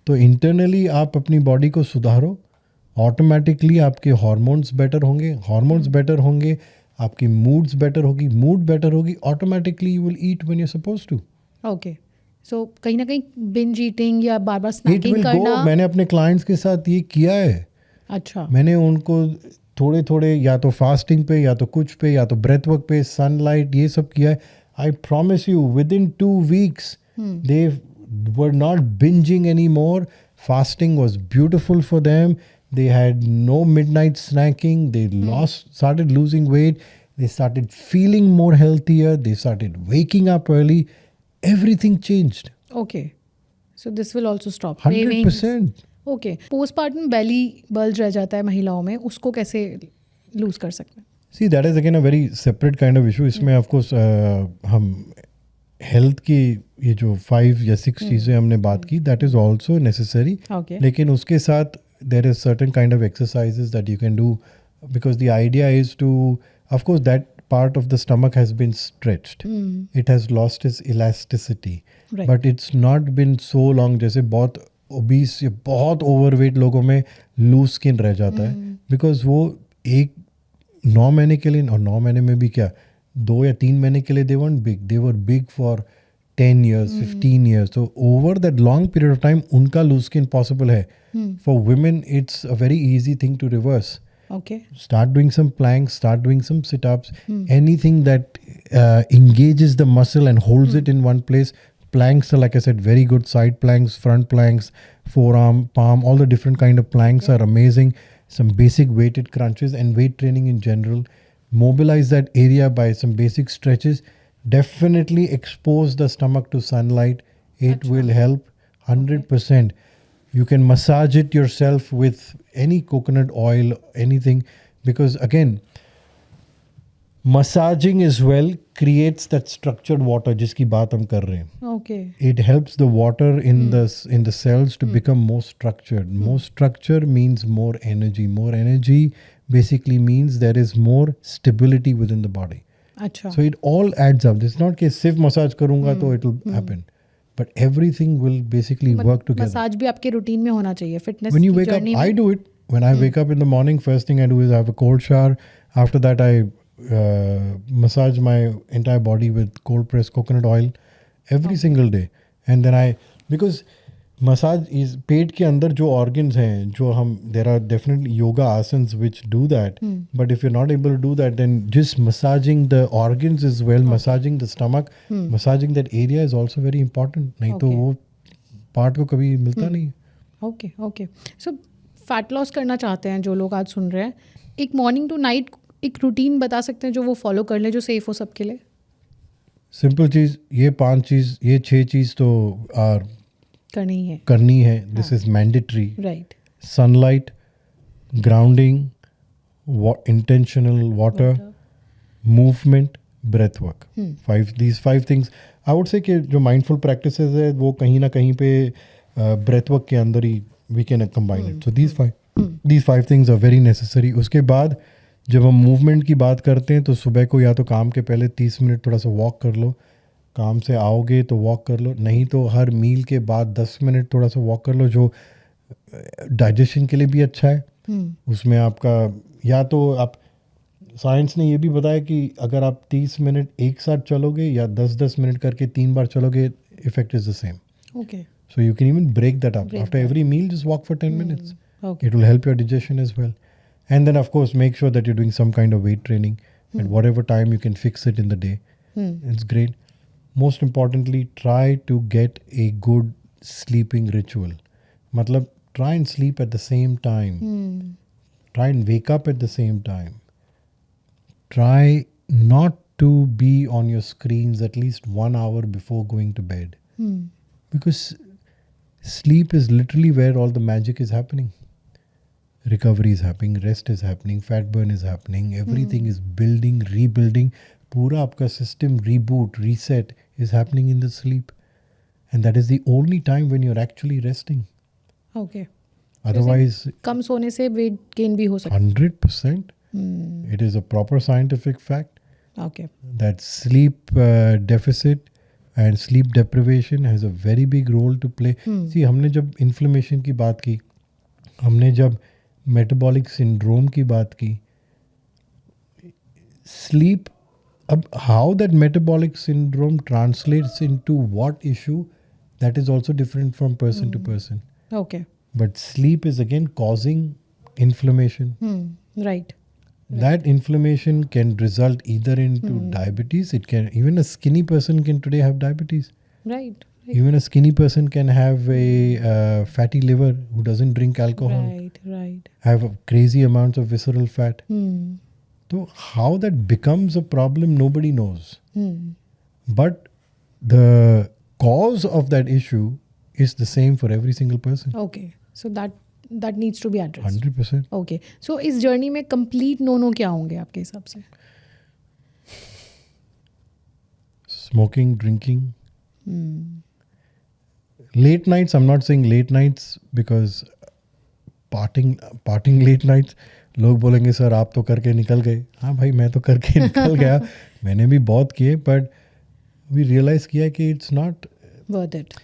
तो इंटरनली आप अपनी बॉडी को सुधारो, ऑटोमेटिकली आपके हार्मोन्स बेटर होंगे, हार्मोन्स बेटर होंगे, आपकी मूड्स बेटर होगी, मूड बेटर होगी, automatically you will eat when you are supposed to. Okay so कहीं ना कहीं बिंज ईटिंग या बार बार इट स्नैकिंग विल करना. गो. मैंने अपने क्लाइंट्स के साथ ये किया है. अच्छा मैंने उनको थोड़े थोड़े या तो फास्टिंग पे या तो कुछ पे या तो ब्रेथ वर्क पे, सनलाइट, ये सब किया है. I promise you with in 2 weeks they were not bingeing any more. Fasting was beautiful for them. They had no midnight snacking. They started losing weight. They started feeling more healthier. They started waking up early. Everything changed. Okay so this will also stop 100%. Okay postpartum belly bulge रह जाता है महिलाओं में, उसको कैसे loose कर सकते हैं? See, that is again a very separate kind of issue. इसमें of course हम हेल्थ की ये जो 5 या 6 चीज़ें हमने बात की, that is also necessary. Okay लेकिन उसके साथ there is certain kind of exercises that you can do, because the idea is to, of course that part of the stomach has been stretched. It has lost its elasticity. Right. But it's not been so long. जैसे बहुत obese या बहुत overweight लोगों में loose skin रह जाता है, because वो एक 9 महीने के लिए, और 9 महीने में भी क्या 2 या 3 महीने के लिए they weren't big. They were big for 10 years, 15 years. So over that long period of time उनका loose skin possible है. For women it's a very easy thing to reverse. Okay Start doing some planks, start doing some sit-ups, anything that engages the muscle and holds it in one place. Planks are, like I said, very good. Side planks, front planks, forearm, palm, all the different kind of planks are amazing. Some basic weighted crunches and weight training in general. Mobilize that area by some basic stretches. Definitely expose the stomach to sunlight. It will help 100%. You can massage it yourself with any coconut oil, anything, because again, massaging as well creates that structured water जिसकी बात हम कर रहे हैं. Okay It helps the water in the cells to become more structured. More structure means more energy. More energy basically means there is more stability within the body. अच्छा So it all adds up. It's not कि सिर्फ massage करूँगा तो it will happen. But everything will basically work together. Massage भी आपके routine में होना चाहिए फिटनेस When you की wake up, जर्नी में. I do it. When I wake up in the morning, first thing I do is I have a cold shower. After that, I massage my entire body with cold pressed coconut oil every single day. And then because massage is पेट के अंदर जो organs हैं, जो हम, there are definitely yoga asanas which do that. But if you're not able to do that, then just massaging the organs as well, massaging the stomach, massaging that area is also very important. नहीं तो Okay. वो part को कभी मिलता नहीं. Okay okay so fat loss करना चाहते हैं जो लोग आज सुन रहे हैं, एक मॉर्निंग टू नाइट एक रूटीन बता सकते हैं जो वो फॉलो कर ले, जो सेफ हो सबके लिए? सिंपल चीज़, ये 5 चीज़, ये 6 चीज़ तो करनी है. This is mandatory. Right sunlight, grounding, intentional water, movement, breath work. these 5 things I would say कि जो माइंडफुल प्रैक्टिसेस है वो कहीं ना कहीं पे ब्रेथ वर्क के अंदर ही we can combine it. So these 5 things are very necessary. उसके बाद जब हम मूवमेंट की बात करते हैं तो सुबह को या तो काम के पहले 30 मिनट थोड़ा सा वॉक कर लो, काम से आओगे तो वॉक कर लो, नहीं तो हर मील के बाद 10 मिनट थोड़ा सा वॉक कर लो, जो डाइजेशन के लिए भी अच्छा है. उसमें आपका, या तो आप, साइंस ने ये भी बताया कि अगर आप 30 मिनट एक साथ चलोगे या 10-10 मिनट करके 3 बार चलोगे, effect is the same. Okay So you can even break that up. After every meal, just walk for 10 minutes. Okay It will help your digestion as well. And then, of course, make sure that you're doing some kind of weight training at whatever time you can fix it in the day. It's great. Most importantly, try to get a good sleeping ritual. Matlab, try and sleep at the same time. Try and wake up at the same time. Try not to be on your screens at least 1 hour before going to bed. Because sleep is literally where all the magic is happening. recovery is happening, rest is happening, fat burn is happening, everything is building, rebuilding. पूरा आपका system reboot, reset is happening in the sleep. And that is the only time when you're actually resting. Okay, Otherwise, कम सोने से weight gain भी हो सकता 100%. It is a proper scientific fact है. Okay, that sleep deficit and sleep deprivation has a very big role to play. See, हमने जब inflammation की बात की, हमने जब metabolic syndrome की बात की, sleep, अब how that metabolic syndrome translates into what issue, that is also different from person to person. Okay, But sleep is again causing inflammation. Right, That inflammation can result either into diabetes. It can, even a skinny person can today have diabetes. Right, Even a skinny person can have a fatty liver who doesn't drink alcohol, right, right. have crazy amounts of visceral fat. So how that becomes a problem, nobody knows. But the cause of that issue is the same for every single person. Okay, so that needs to be addressed. 100%. Okay, so इस journey में complete no क्या होंगे आपके हिसाब से? Smoking, drinking. Late nights, I'm not saying late nights because partying late nights, लोग बोलेंगे sir आप तो करके निकल गए. हाँ भाई, मैं तो करके निकल गया, मैंने भी बहुत किए, बट वी रियलाइज किया कि it's not worth it.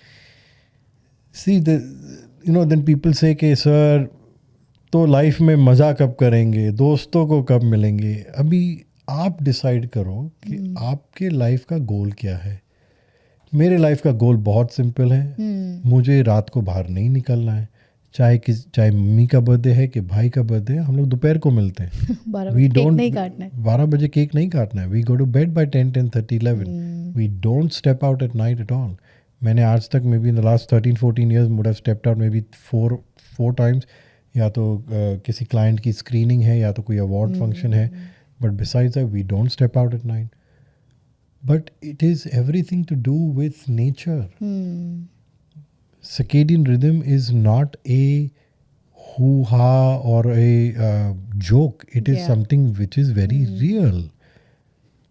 See the then people say कि सर तो लाइफ में मज़ा कब करेंगे, दोस्तों को कब मिलेंगे. अभी आप डिसाइड करो कि आपके लाइफ का गोल क्या है. मेरे लाइफ का गोल बहुत सिंपल है. मुझे रात को बाहर नहीं निकलना है. चाहे मम्मी का बर्थडे है कि भाई का बर्थडे है, हम लोग दोपहर को मिलते हैं. 12 बजे केक नहीं काटना है. 12 बजे केक नहीं काटना है. We go to bed by 10:30, 11. We don't step out at night at all. मैंने आज तक maybe in the last 13-14 years would have stepped out maybe 4 times. या तो किसी क्लाइंट की स्क्रीनिंग है या तो कोई अवार्ड फंक्शन है. But besides that we don't step out at night. But it is everything to do with nature. Circadian rhythm is not a hoo-ha or a joke. It is something which is very real.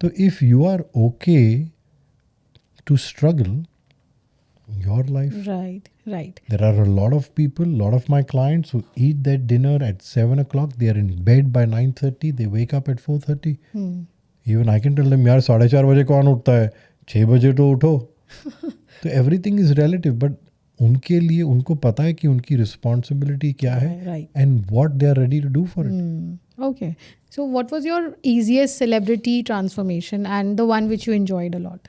So if you are okay to struggle your life. Right. There are a lot of people, lot of my clients who eat their dinner at 7 o'clock. They are in bed by 9:30. They wake up at 4:30. Even I can tell them, यार 4:30 बजे कौन उठता है, 6 बजे तो उठो. तो everything is relative, but उनके लिए उनको पता है कि उनकी रिस्पॉन्सिबिलिटी क्या है and what they are ready to do for it. Okay, so what was your easiest celebrity transformation and the one which you enjoyed a lot?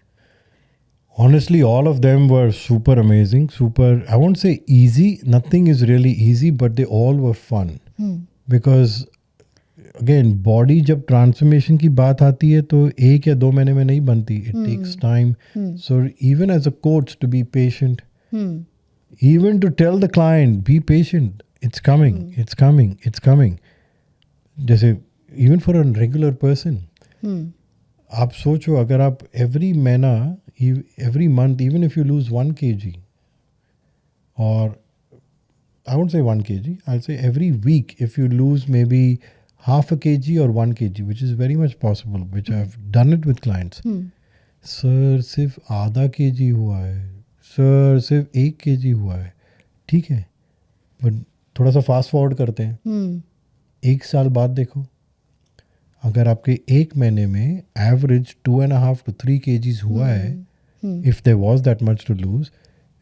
Honestly, all of them were super amazing, super, I won't say easy, nothing is really easy, but they all were fun. Because again body जब transformation की बात आती है तो 1 या 2 महीने में नहीं बनती. It takes time. So even as a coach to be patient, even to tell the client be patient, it's coming, it's coming, it's coming. जैसे even for a regular person, आप सोचो अगर आप एवरी महीना, every month, even if you lose 1 kg, और I won't say 1 kg, I'll say every week if you lose maybe half a kg or 1 kg, which is very much possible, which I've done it with clients. Sir सिर्फ आधा kg हुआ है, sir सिर्फ 1 kg हुआ है, ठीक है, but थोड़ा सा फास्ट फॉरवर्ड करते हैं. 1 साल बाद देखो, अगर आपके 1 महीने में एवरेज 2.5 to 3 kgs हुआ है, if there was that much to lose,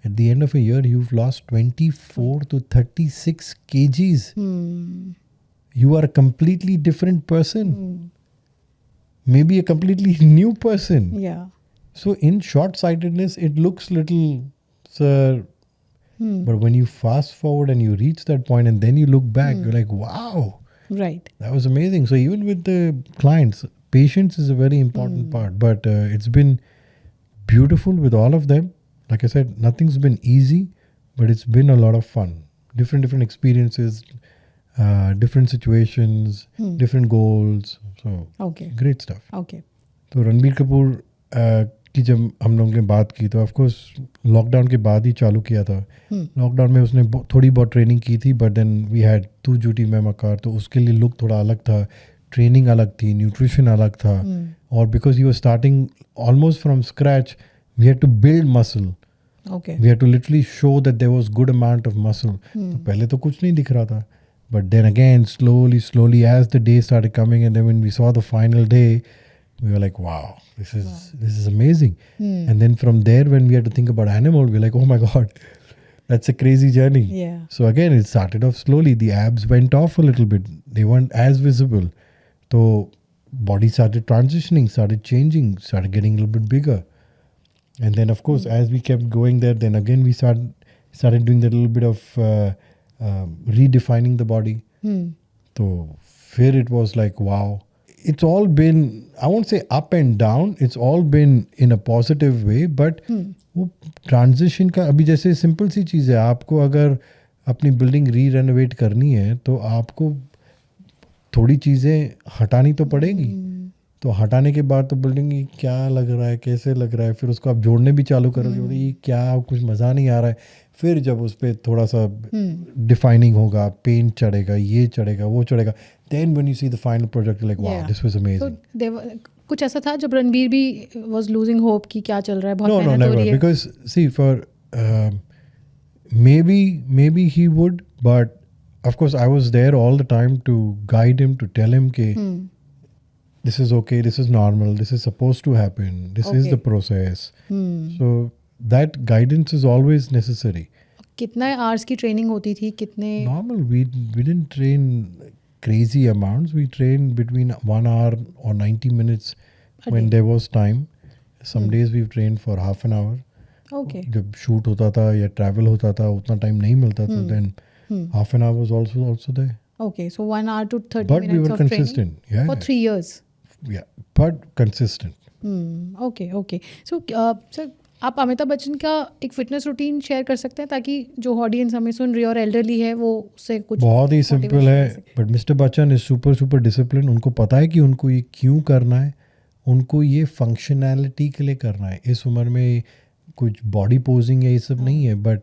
at the end of a year you've lost 24 to 36 kgs. You are a completely different person. Maybe a completely new person. Yeah. So in short-sightedness, it looks little, sir. But when you fast forward and you reach that point and then you look back, you're like, wow. Right. That was amazing. So even with the clients, patience is a very important part. But it's been beautiful with all of them. Like I said, nothing's been easy, but it's been a lot of fun. Different experiences, different situations, different goals. So Okay. great stuff. Okay. तो रणबीर कपूर की जब हम लोगों ने बात की तो of course lockdown के बाद ही चालू किया था. लॉकडाउन में उसने थोड़ी बहुत ट्रेनिंग की थी, बट देन वी हैड तू जूटी मैं मकार, तो उसके लिए लुक थोड़ा अलग था, ट्रेनिंग अलग थी, न्यूट्रिशन अलग था. और because he was starting almost from scratch, we had to build muscle. Okay. We had to literally show that there was good amount of muscle. तो पहले तो कुछ नहीं दिख रहा था. But then again, slowly, as the day started coming, and then when we saw the final day, we were like, wow, this is amazing. And then from there, when we had to think about animal, we were like, oh my God, that's a crazy journey. Yeah. So again, it started off slowly. The abs went off a little bit. They weren't as visible. So body started transitioning, started changing, started getting a little bit bigger. And then, of course, as we kept going there, then again we started doing that little bit of redefining the body. So, फिर it was like, wow. It's all been, I won't say up and down, it's all been in a positive way, but वो transition का, अभी जैसे simple सी चीज़ है, आपको अगर अपनी building री-रेनोवेट करनी है तो आपको थोड़ी चीज़ें हटानी तो पड़ेगी. तो हटाने के बाद तो बिल्डिंग क्या लग रहा है, कैसे लग रहा है, फिर उसको आप जोड़ने भी चालू करोगे, बोले ये क्या, कुछ मज़ा नहीं आ रहा है. फिर जब उस पर थोड़ा सा डिफाइनिंग होगा, पेंट चढ़ेगा, ये चढ़ेगा, वो चढ़ेगा, then when you see the final product like wow, this was amazing. कुछ ऐसा था जब रणबीर भी वाज लूजिंग होप कि क्या चल रहा है, बहुत मेहनत हो रही है. Because see for maybe he would, but of course I was there all the time to guide him, to tell him कि this is okay, this is normal, this is supposed to happen, this is the process. So that guidance is always necessary. कितना hours की training होती थी, कितने? Normal, we didn't train crazy amounts. We trained between 1 hour or 90 minutes when there was time. Some days we've trained for half an hour. Okay. जब shoot होता था या travel होता था, उतना टाइम नहीं मिलता था, then half an hour was also there. Okay, so 1 hour to 30 But minutes we were of consistent. training Yeah. for 3 years. Yeah, but consistent. Okay. So, sir, आप अमिताभ बच्चन का एक फिटनेस रूटीन शेयर कर सकते हैं ताकि जो ऑडियंस हमें सुन रही है और एल्डरली है वो उससे कुछ बहुत ही सिंपल है. But mister Bachchan is super discipline. उनको पता है कि उनको ये क्यों करना है, उनको ये फंक्शनैलिटी के लिए करना है. इस उम्र में कुछ बॉडी पोजिंग है, ये सब नहीं है, बट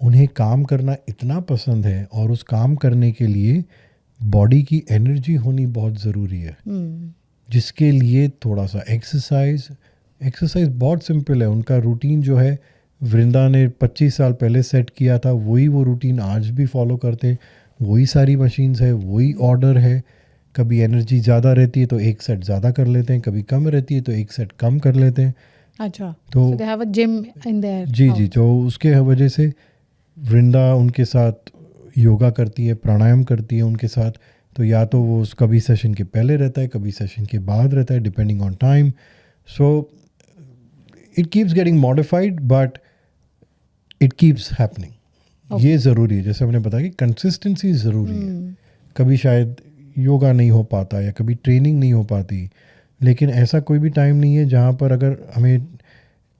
उन्हें काम करना इतना पसंद है और उस काम करने के लिए बॉडी की एनर्जी होनी बहुत ज़रूरी है, जिसके लिए थोड़ा सा एक्सरसाइज बहुत सिंपल है. उनका रूटीन जो है वृंदा ने 25 साल पहले सेट किया था, वही वो रूटीन आज भी फॉलो करते हैं. वही सारी मशीन्स है, वही ऑर्डर है. कभी एनर्जी ज़्यादा रहती है तो एक सेट ज़्यादा कर लेते हैं, कभी कम रहती है तो एक सेट कम कर लेते हैं. अच्छा, तो they have a gym in there. जी, तो उसके वजह से वृंदा उनके साथ योगा करती है, प्राणायाम करती है उनके साथ. तो या तो वो कभी सेशन के पहले रहता है, कभी सेशन के बाद रहता है, depending on time. So it keeps getting modified, but it keeps happening. ये ज़रूरी है, जैसे हमने बताया कि कंसिस्टेंसी ज़रूरी है. कभी शायद योगा नहीं हो पाता या कभी ट्रेनिंग नहीं हो पाती, लेकिन ऐसा कोई भी टाइम नहीं है जहाँ पर अगर हमें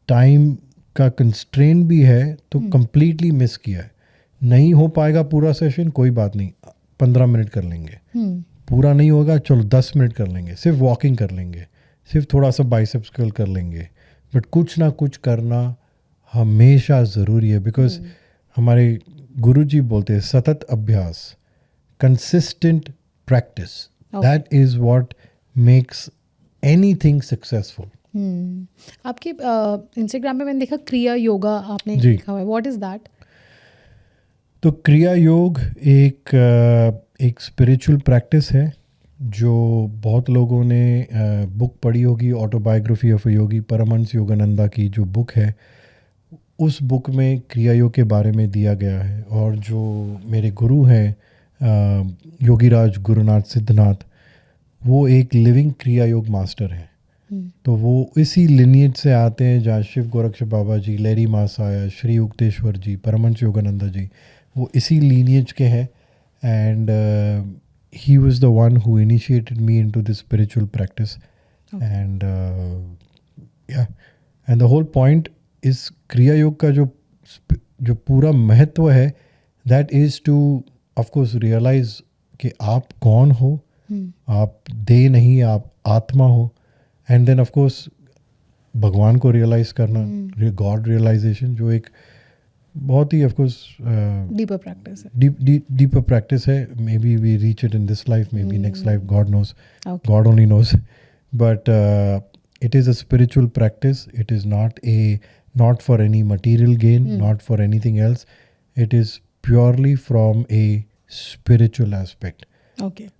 टाइम का कंस्ट्रेंट भी है तो कंप्लीटली मिस किया है. नहीं हो पाएगा पूरा सेशन, कोई बात नहीं, 15 मिनट कर लेंगे. पूरा नहीं होगा, चलो 10 मिनट कर लेंगे, सिर्फ वॉकिंग कर लेंगे, सिर्फ थोड़ा सा बाइसेप्स कर्ल कर लेंगे. बट कुछ ना कुछ करना हमेशा ज़रूरी है. बिकॉज हमारे गुरुजी बोलते हैं सतत अभ्यास, consistent practice, that is what makes anything successful. आपके इंस्टाग्राम पे मैंने देखा क्रिया योगा आपने लिखा हुआ है, व्हाट इज़ दैट? तो क्रिया योग एक स्पिरिचुअल प्रैक्टिस है जो बहुत लोगों ने बुक पढ़ी होगी, ऑटोबायोग्राफी ऑफ अ योगी, परमहंस योगानंदा की जो बुक है, उस बुक में क्रिया योग के बारे में दिया गया है. और जो मेरे गुरु हैं योगीराज गुरुनाथ सिद्धनाथ, वो एक लिविंग क्रिया योग मास्टर हैं. तो वो इसी लिनिएज से आते हैं जहाँ शिव गोरक्ष बाबा जी, लहरी मासाया, श्री युक्तेश्वर जी, परमहंस योगानंदा जी, वो इसी लीनिएज के हैं. And he was the one who initiated me into this spiritual practice. Okay. And and the whole point is kriya yoga का जो पूरा महत्व है, that is to of course realize कि आप कौन हो, आप देह नहीं, आप आत्मा हो. And then of course भगवान को रियलाइज़ करना, गॉड रियलाइजेशन, जो एक बहुत ही ऑफकोर्स डीपर प्रैक्टिस है. डीपर प्रैक्टिस है. Maybe we reach it in this life, maybe next life, God knows, Okay. God only knows. But it is a spiritual practice. It is not for any material gain, not for anything else. It is purely from a spiritual aspect. Okay,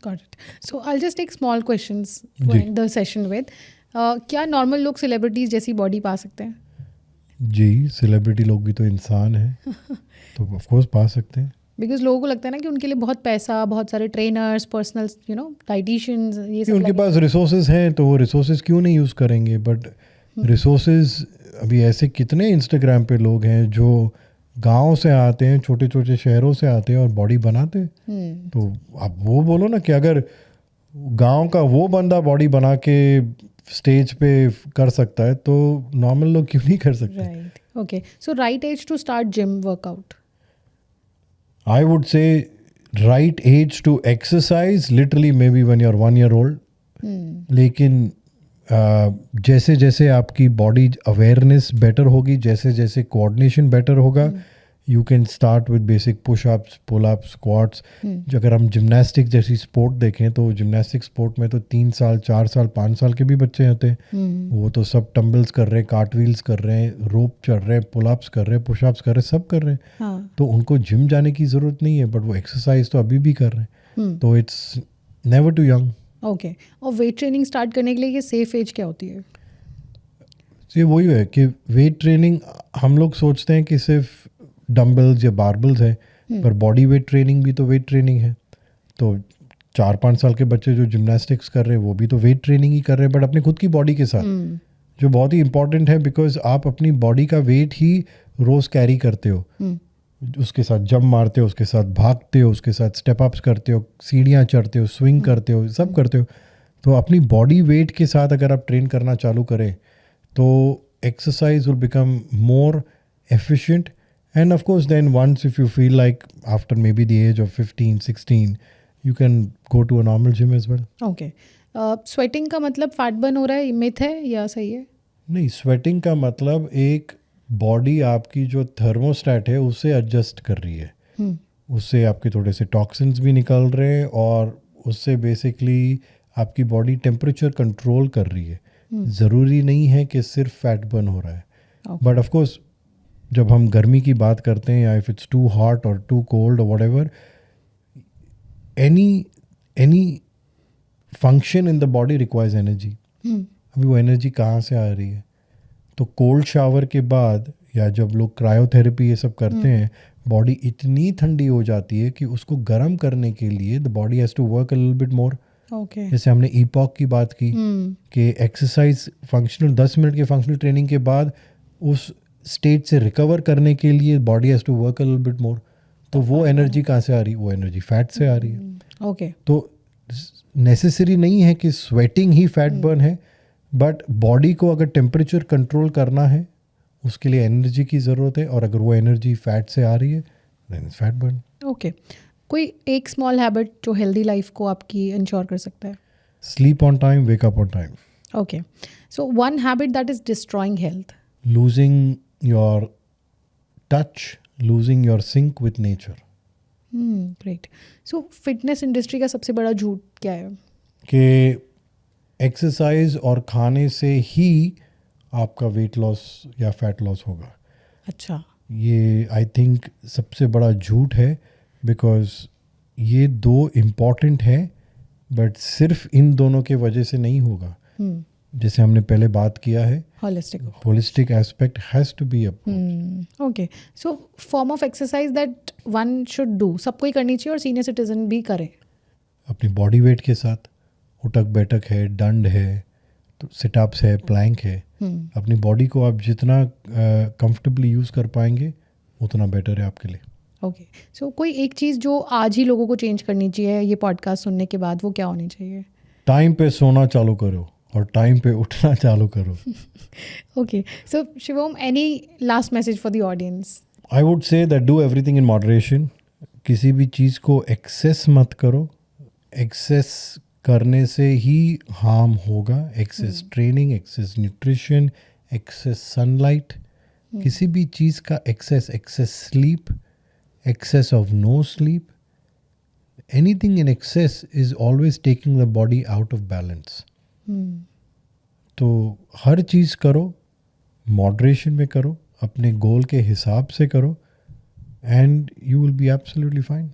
got it. So I'll just take small questions to जी. end the session with. क्या normal लोग celebrities जैसी body पा सकते हैं? जी, celebrity लोग भी तो इंसान हैं, तो ऑफ कोर्स पा सकते हैं. बिकॉज लोगों को लगता है ना कि उनके लिए बहुत पैसा, बहुत सारे ट्रेनर्स, पर्सनल डाइटिशियंस, ये सब उनके पास रिसोर्सेज हैं तो वो रिसोर्सेज क्यों नहीं यूज़ करेंगे. बट रिसोर्सेज अभी ऐसे कितने इंस्टाग्राम पे लोग हैं जो गांव से आते हैं, छोटे छोटे शहरों से आते हैं और बॉडी बनाते हैं. तो आप वो बोलो ना कि अगर गांव का वो बंदा बॉडी बना के स्टेज पे कर सकता है तो नॉर्मल लोग क्यों नहीं कर सकते. Right. Okay, so right age to start gym workout? I would say right age to exercise literally maybe when you're 1 year old. लेकिन जैसे जैसे आपकी बॉडी अवेयरनेस बेटर होगी, जैसे जैसे कोऑर्डिनेशन बेटर होगा, you can start with basic pushups, pullups, squats. अगर हम जिमनास्टिक जैसी स्पोर्ट देखें तो जिमनास्टिक स्पोर्ट में तो 3 साल, 4 साल, 5 साल के भी बच्चे होते हैं. वो तो सब टम्बल्स कर रहे हैं, कार्टव्हील्स कर रहे हैं, रोप चढ़ रहे हैं, पुलअप्स कर रहे हैं, पुशअप्स कर रहे हैं, सब कर रहे हैं. हाँ. तो उनको जिम जाने की ज़रूरत नहीं है, बट वो एक्सरसाइज तो अभी भी कर रहे हैं. तो it's never too young. Okay. और वेट ट्रेनिंग स्टार्ट करने के लिए ये सेफ एज क्या होती है? ये वही है कि वेट ट्रेनिंग हम लोग सोचते हैं कि सिर्फ डम्बल्स या बारबल्स है, पर बॉडी वेट ट्रेनिंग भी तो वेट ट्रेनिंग है. तो 4-5 साल के बच्चे जो जिमनास्टिक्स कर रहे हैं वो भी तो वेट ट्रेनिंग ही कर रहे हैं, बट अपनी खुद की बॉडी के साथ, जो बहुत ही इंपॉर्टेंट है. बिकॉज आप अपनी बॉडी का वेट ही रोज़ कैरी करते हो, उसके साथ जंप मारते हो, उसके साथ भागते हो, उसके साथ स्टेप अप्स करते हो, सीढ़ियाँ चढ़ते हो, स्विंग करते हो, सब करते हो. तो अपनी बॉडी वेट के साथ अगर आप ट्रेन करना चालू करें तो exercise will become more efficient. And of course then once if you feel like after maybe the age of 15-16 you can go to a normal gym as well. Okay. Sweating का मतलब fat burn हो रहा है, myth है या सही है? नहीं, स्वेटिंग का मतलब एक बॉडी आपकी जो थर्मोस्टैट है उसे एडजस्ट कर रही है. उससे आपके थोड़े से टॉक्सिन्स भी निकल रहे हैं और उससे बेसिकली आपकी बॉडी टेम्परेचर कंट्रोल कर रही है. ज़रूरी नहीं है कि सिर्फ फैट बर्न हो रहा है. बट ऑफ कोर्स जब हम गर्मी की बात करते हैं या इफ़ इट्स टू हॉट और टू कोल्ड और whatever, any function in the body requires energy. अभी वो एनर्जी कहाँ से आ रही है? तो कोल्ड शावर के बाद या जब लोग क्रायोथेरेपी ये सब करते हैं, बॉडी इतनी ठंडी हो जाती है कि उसको गर्म करने के लिए the body has to work a little bit more. Okay. जैसे हमने ईपॉक की बात की कि एक्सरसाइज फंक्शनल 10 मिनट के फंक्शनल ट्रेनिंग के बाद उस स्टेट से रिकवर करने के लिए body has to work a little bit more. तो वो एनर्जी कहाँ से आ रही है? वो एनर्जी फैट से आ रही है. ओके. तो नेसेसरी नहीं है कि स्वेटिंग ही फैट बर्न है, बट बॉडी को अगर टेम्परेचर कंट्रोल करना है उसके लिए एनर्जी की ज़रूरत है, और अगर वो एनर्जी फैट से आ रही है then it's fat burn. Okay. कोई एक स्मॉल हैबिट जो हेल्दी लाइफ को आपकी इंश्योर कर सकता है? Sleep on time, wake up on time. Okay. So one habit that is destroying health? Losing your touch, losing your sync with nature. Great. So fitness industry का सबसे बड़ा झूठ क्या है? कि एक्सरसाइज और खाने से ही आपका वेट लॉस या फैट लॉस होगा. अच्छा. ये आई थिंक सबसे बड़ा झूठ है, बिकॉज ये दो इम्पॉर्टेंट है, बट सिर्फ इन दोनों के वजह से नहीं होगा. जैसे हमने पहले बात किया है, holistic aspect has to be up. Okay. So form of exercise that one should do, सबको ही करनी चाहिए और सीनियर सिटीजन भी करें अपनी बॉडी वेट के साथ. उठक बैठक है, दंड है, तो सिटअप्स है, प्लैंक है. अपनी बॉडी को आप जितना कंफर्टेबली यूज़ कर पाएंगे उतना बेटर है आपके लिए. ओके. सो कोई एक चीज़ जो आज ही लोगों को चेंज करनी चाहिए ये पॉडकास्ट सुनने के बाद, वो क्या होनी चाहिए? टाइम पे सोना चालू करो और टाइम पे उठना चालू करो. Okay. So, Shivam, any last message for the audience? I would say that do everything in moderation. किसी भी चीज़ को एक्सेस मत करो. एक्सेस करने से ही हार्म होगा. Excess training, excess nutrition, excess sunlight, किसी भी चीज़ का excess sleep, excess of no sleep, anything in excess is always taking the body out of balance. तो हर चीज़ करो, मॉडरेशन में करो, अपने गोल के हिसाब से करो, and you will be absolutely fine.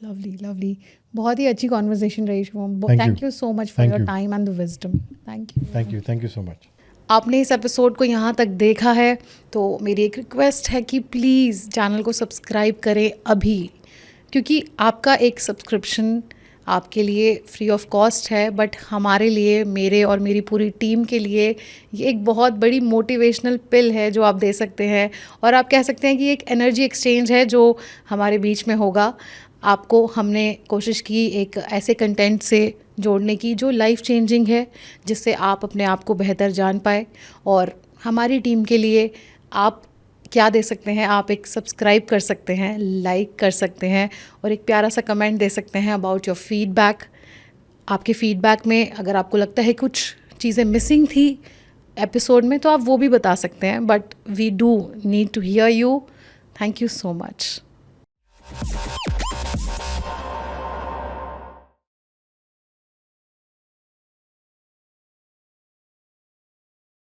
Lovely lovely, बहुत ही अच्छी कॉन्वर्जेशन रही Shubham. Thank thank you. You so much for Thank your you. Time and the wisdom. Thank you thank you so much. आपने इस एपिसोड को यहाँ तक देखा है तो मेरी एक रिक्वेस्ट है कि प्लीज़ चैनल को सब्सक्राइब करें अभी, क्योंकि आपका एक सब्सक्रिप्शन आपके लिए फ्री ऑफ कॉस्ट है, बट हमारे लिए, मेरे और मेरी पूरी टीम के लिए ये एक बहुत बड़ी मोटिवेशनल पिल है जो आप दे सकते हैं, और आप कह सकते हैं कि एक एनर्जी एक्सचेंज है जो हमारे बीच में होगा. आपको हमने कोशिश की एक ऐसे कंटेंट से जोड़ने की जो लाइफ चेंजिंग है, जिससे आप अपने आप को बेहतर जान पाए. और हमारी टीम के लिए आप क्या दे सकते हैं? आप एक सब्सक्राइब कर सकते हैं, लाइक कर सकते हैं और एक प्यारा सा कमेंट दे सकते हैं अबाउट योर फीडबैक. आपके फीडबैक में अगर आपको लगता है कुछ चीज़ें मिसिंग थी एपिसोड में तो आप वो भी बता सकते हैं, but we do need to hear you. Thank you so much.